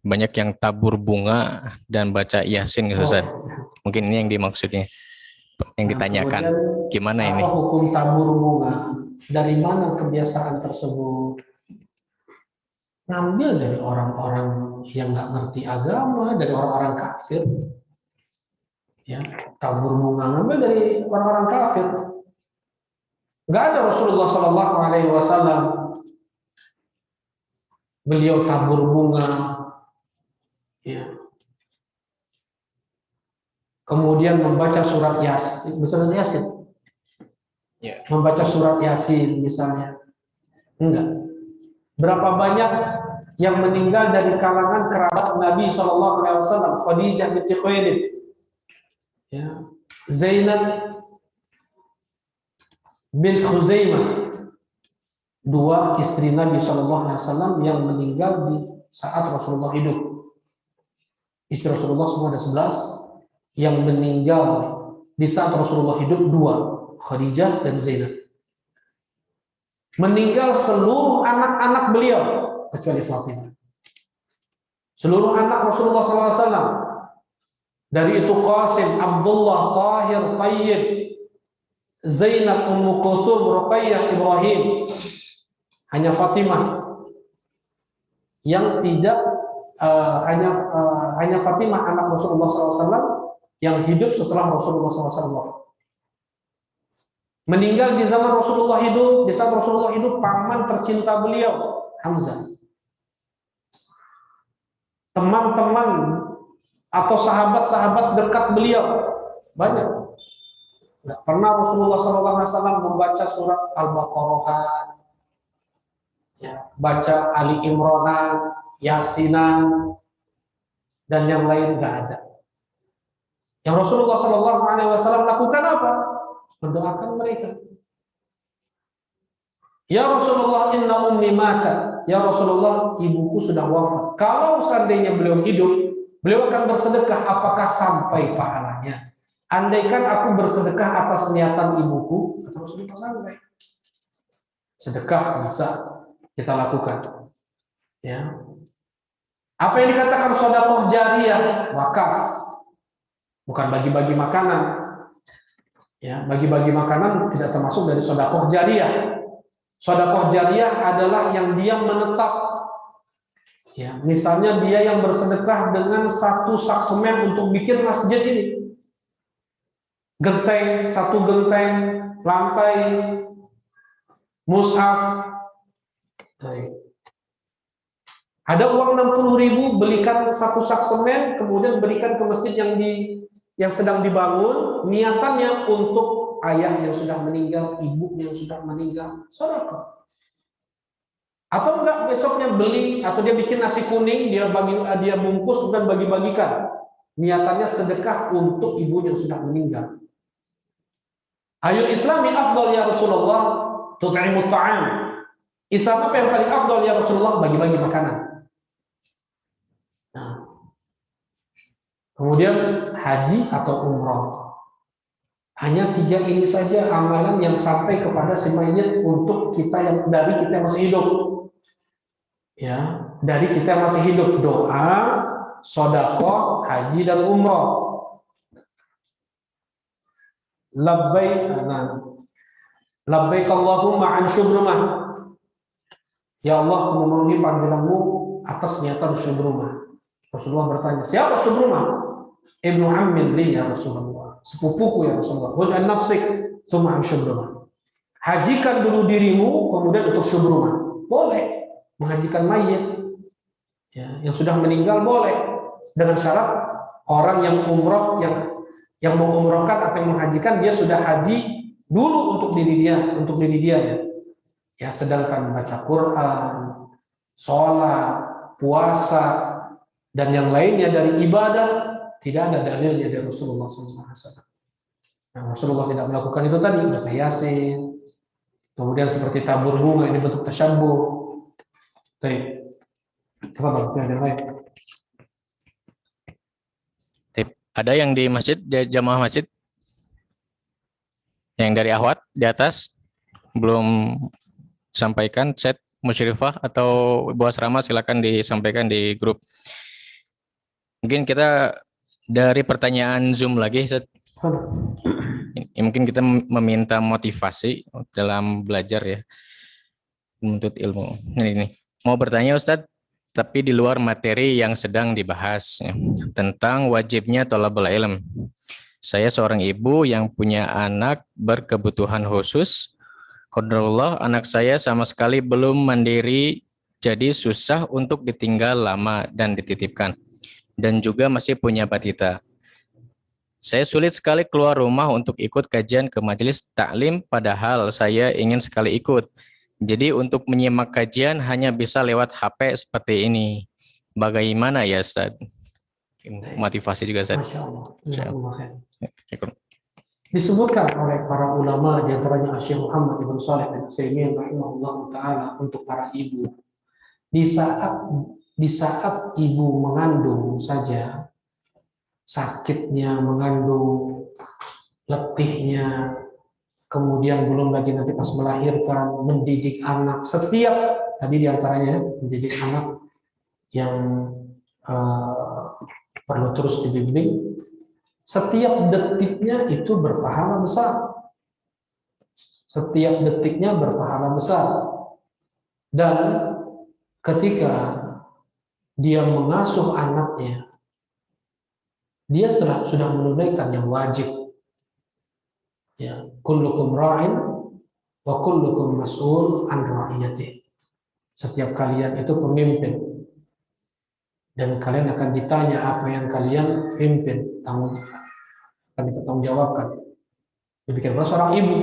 banyak yang tabur bunga dan baca Yasin, Ustaz. Mungkin ini yang dimaksudnya, yang ditanyakan. Gimana ini? Apa hukum tabur bunga? Dari mana kebiasaan tersebut? Ngambil dari orang-orang yang nggak ngerti agama, dari orang-orang kafir. Ya, tabur bunga ngambil dari orang-orang kafir. Nggak ada Rasulullah Shallallahu Alaihi Wasallam beliau tabur bunga, ya. Kemudian membaca surat Yasin, Ya. Membaca surat Yasin misalnya, enggak. Berapa banyak yang meninggal dari kalangan kerabat Nabi Shallallahu Alaihi Wasallam? Khadijah binti Khuwailid, ya. Zainab bint Khuzaimah, dua istri Nabi Shallallahu Alaihi Wasallam yang meninggal di saat Rasulullah hidup. Istri Rasulullah semua ada 11, yang meninggal di saat Rasulullah hidup 2, Khadijah dan Zainab. Meninggal seluruh anak-anak beliau kecuali Fatimah. Seluruh anak Rasulullah SAW, dari itu Qasim, Abdullah, Tahir, Tayyib, Zainab, Ummu Kulsum, Ruqayyah, Ibrahim. Hanya Fatimah yang tidak, hanya Fatimah anak Rasulullah SAW yang hidup setelah Rasulullah SAW wafat. Meninggal di zaman Rasulullah hidup, di saat Rasulullah hidup, paman tercinta beliau, Hamzah. Teman-teman atau sahabat-sahabat dekat beliau banyak. Nggak pernah Rasulullah SAW membaca surat Al-Baqarah, ya, baca Ali Imranan, Yasinan, dan yang lain nggak ada. Yang Rasulullah SAW lakukan apa? Mendoakan mereka. Ya Rasulullah, inna ummi matat. Ya Rasulullah, ibuku sudah wafat. Kalau seandainya beliau hidup, beliau akan bersedekah, apakah sampai pahalanya? Andaikan aku bersedekah atas niatan ibuku, kata Rasulullah sampai. Sedekah bisa kita lakukan. Ya. Apa yang dikatakan sedekah jariyah? Wakaf. Bukan bagi-bagi makanan. Ya, bagi-bagi makanan tidak termasuk dari sedekah jariyah. Sedekah jariyah adalah yang dia menetap. Ya, misalnya dia yang bersedekah dengan 1 sak semen untuk bikin masjid ini. Genteng, 1 genteng, lantai, mushaf. Ada uang 60.000, belikan 1 sak semen, kemudian berikan ke masjid yang sedang dibangun, niatannya untuk ayah yang sudah meninggal, ibu yang sudah meninggal, sedekah. Atau enggak, besoknya beli, atau dia bikin nasi kuning, dia bungkus dan bagi-bagikan. Niatannya sedekah untuk ibu yang sudah meninggal. Ayul Islami afdal ya Rasulullah, tut'imut ta'am. Islam apa yang paling afdal ya Rasulullah? Bagi-bagi makanan. Nah. Kemudian haji atau umrah. Hanya 3 ini saja amalan yang sampai kepada si mayit untuk kita yang dari kita yang masih hidup. Ya, dari kita yang masih hidup, doa, sedekah, haji dan umrah. Labbaik Allahumma an syubrumah. Ya Allah, memenuhi panggilanmu atas niatan syubrumah. Rasulullah bertanya, siapa Syubrumah? Ibnu Ammin li ya Rasulullah, sepupuku ya Rasulullah. Khudh an nafsik tsumma an Syubrumah. Hajikan dulu dirimu, kemudian untuk Syubrumah. Boleh menghajikan mayit, ya, yang sudah meninggal boleh, dengan syarat orang yang umroh, yang mau umrohkan atau yang menghajikan, dia sudah haji dulu untuk diri dia. Ya, sedangkan baca Quran, sholat, puasa, dan yang lainnya dari ibadah tidak ada dalilnya dari Rasulullah SAW. Nah, Rasulullah tidak melakukan itu tadi, baca Yasin, kemudian seperti tabur bunga, ini bentuk tasyabbuh. Baik, coba yang lain. Ada yang di masjid, jamaah masjid, yang dari Ahwat di atas belum sampaikan chat musyrifah atau Ibu Asrama, silakan disampaikan di grup. Mungkin kita dari pertanyaan Zoom lagi, mungkin kita meminta motivasi dalam belajar ya, menuntut ilmu. Ini mau bertanya Ustadz, tapi di luar materi yang sedang dibahas ya, tentang wajibnya thalabul ilm. Saya seorang ibu yang punya anak berkebutuhan khusus. Qadarullah, anak saya sama sekali belum mandiri, jadi susah untuk ditinggal lama dan dititipkan. Dan juga masih punya batita. Saya sulit sekali keluar rumah untuk ikut kajian ke majelis taklim, padahal saya ingin sekali ikut. Jadi untuk menyimak kajian hanya bisa lewat HP seperti ini. Bagaimana ya Ustaz? Motivasi juga Ustaz. Masya Allah. Ya. Disebutkan oleh para ulama, di antaranya Syekh Muhammad Ibn Shalih bin Utsaimin rahimahullah taala, untuk para ibu, di saat ibu mengandung saja, sakitnya mengandung, letihnya, kemudian belum lagi nanti pas melahirkan, mendidik anak, setiap tadi diantaranya mendidik anak yang perlu terus dibimbing, setiap detiknya itu berpahala besar. Setiap detiknya berpahala besar. Dan ketika dia mengasuh anaknya, dia sudah menunaikan yang wajib. Ya, kullukum ra'in wa kullukum mas'ul an ra'iyatih. Setiap kalian itu pemimpin, dan kalian akan ditanya apa yang kalian pimpin, akan dipertanggungjawabkan. Demikian pula seorang ibu,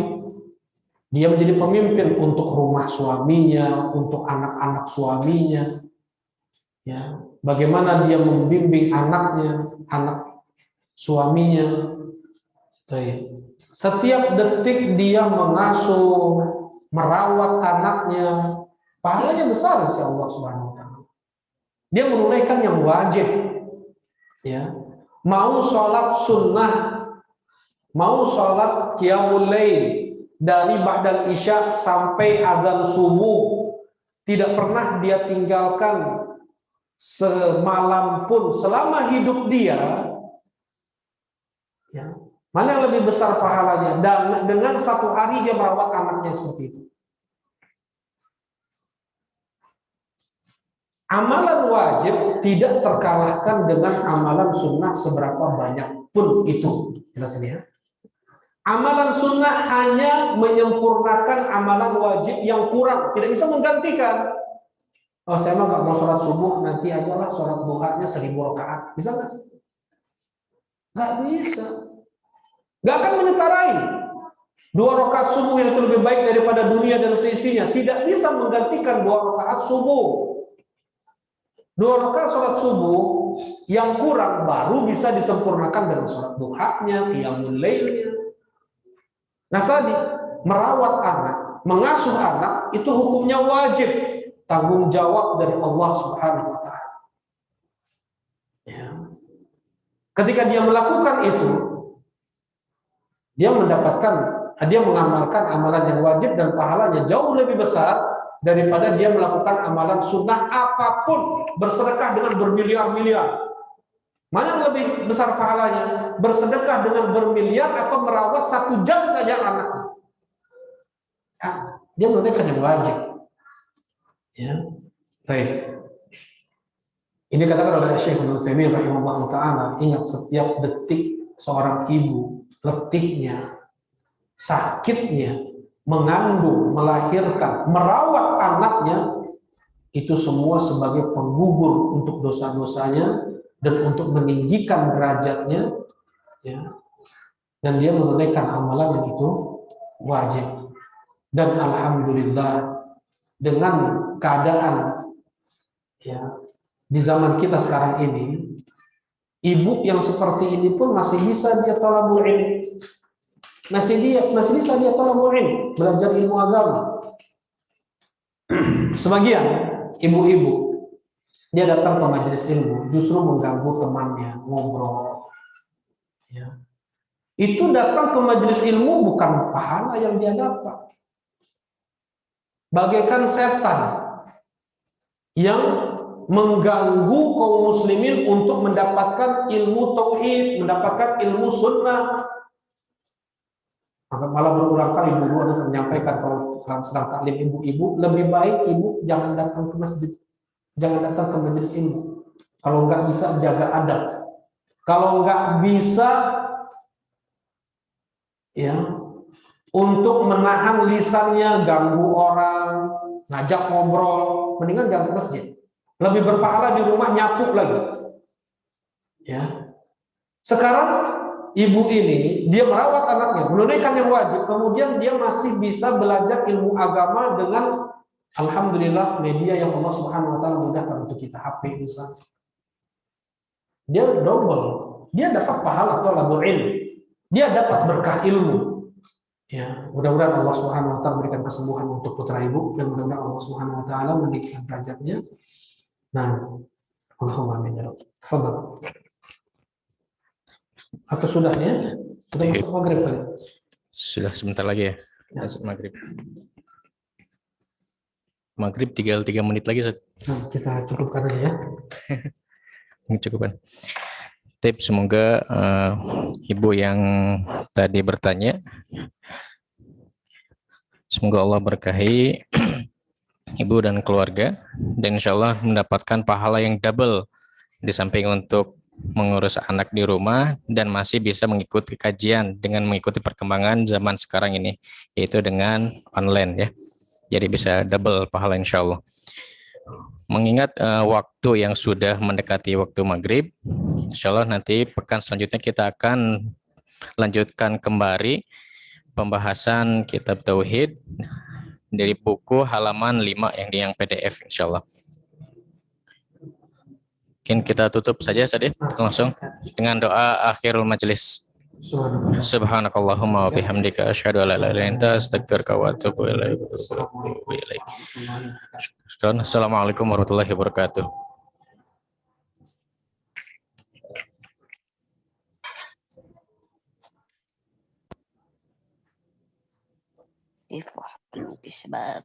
dia menjadi pemimpin untuk rumah suaminya, untuk anak-anak suaminya. Ya, bagaimana dia membimbing anaknya, anak suaminya. Setiap detik dia mengasuh, merawat anaknya, pahalanya besar insya Allah Subhanahu wa taala. Dia menunaikan yang wajib. Ya. Mau sholat sunnah, mau sholat qiyamul lail dari ba'dal isya sampai azan subuh, tidak pernah dia tinggalkan semalam pun selama hidup dia. Ya. Mana yang lebih besar pahalanya? Dan dengan satu hari dia merawat anaknya seperti itu. Amalan wajib tidak terkalahkan dengan amalan sunnah seberapa banyak pun itu. Jelas ini ya. Amalan sunnah hanya menyempurnakan amalan wajib yang kurang, tidak bisa menggantikan. Oh, saya mah nggak mau sholat subuh, nanti aja lah sholat duhanya 1000 rakaat. Bisa nggak? Nggak bisa. Nggak akan menyetarai 2 rakaat subuh yang lebih baik daripada dunia dan seisinya. Tidak bisa menggantikan 2 rakaat subuh. 2 rakaat sholat subuh yang kurang baru bisa disempurnakan dengan sholat duhanya, qiyamul lailnya. Nah tadi, merawat anak, mengasuh anak, itu hukumnya wajib. Tanggung jawab dari Allah Subhanahu wa ta'ala. Ya. Ketika dia melakukan itu, dia mengamalkan amalan yang wajib dan pahalanya jauh lebih besar daripada dia melakukan amalan sunnah apapun, bersedekah dengan bermiliar-miliar. Mana yang lebih besar pahalanya? Bersedekah dengan bermiliar atau merawat 1 jam saja anaknya? Ya, dia menunaikan yang wajib. Ya, baik. Ini katakan oleh Syekh Ibnu Taimiyah rahimahullah taala, ingat setiap detik seorang ibu, letihnya, sakitnya, mengandung, melahirkan, merawat anaknya, itu semua sebagai penggugur untuk dosa-dosanya dan untuk meninggikan derajatnya, ya. Dan dia menunaikan amalan yang itu wajib. Dan alhamdulillah dengan keadaan, ya, di zaman kita sekarang ini, ibu yang seperti ini pun masih bisa dia thalabul ilm, masih bisa dia thalabul ilm, belajar ilmu agama. Sebagian ibu-ibu dia datang ke majelis ilmu justru mengganggu temannya ngobrol, ya. Itu datang ke majelis ilmu bukan pahala yang dia dapat, bagaikan setan yang mengganggu kaum muslimin untuk mendapatkan ilmu tauhid, mendapatkan ilmu sunnah. Maka malah berulang kali ibu-ibu ada menyampaikan kalau sedang taklim ibu-ibu, lebih baik ibu jangan datang ke masjid, jangan datang ke majelis ilmu. Kalau nggak bisa jaga adab, kalau nggak bisa, ya, untuk menahan lisannya, ganggu orang, ngajak ngobrol, mendingan jangan ke masjid. Lebih berpahala di rumah nyapu lagi. Ya. Sekarang ibu ini dia merawat anaknya, menunaikan yang wajib, kemudian dia masih bisa belajar ilmu agama dengan alhamdulillah media yang Allah Subhanahu wa taala mudahkan untuk kita, HP misalnya. Dia double. Dia dapat pahala thalabul ilm. Dia dapat berkah ilmu. Ya, mudah-mudahan Allah Subhanahu wa taala memberikan kesembuhan untuk putra ibu dan mudah-mudahan Allah Subhanahu wa taala meninggikan derajatnya. Nah, Allahumma amin ya rabb. Tafadhal. Atau sudahnya? Sudah masuk maghrib tadi? Sudah sebentar lagi ya. Masuk maghrib. Maghrib tinggal 3 menit lagi. Nah, kita cukupkan aja ya. Cukupan. Tips semoga ibu yang tadi bertanya, semoga Allah berkahi ibu dan keluarga dan insya Allah mendapatkan pahala yang double di samping untuk mengurus anak di rumah dan masih bisa mengikuti kajian dengan mengikuti perkembangan zaman sekarang ini, yaitu dengan online ya. Jadi bisa double pahala insya Allah. Mengingat waktu yang sudah mendekati waktu maghrib, insya Allah nanti pekan selanjutnya kita akan lanjutkan kembali pembahasan kitab Tauhid dari buku halaman 5 yang PDF insya Allah. Mungkin kita tutup saja Sadih langsung dengan doa akhirul majelis. Subhanakallahumma wa bihamdika asyhadu an la ilaha illa anta astaghfiruka wa atubu ilaik. Assalamualaikum warahmatullahi wabarakatuh. Sebab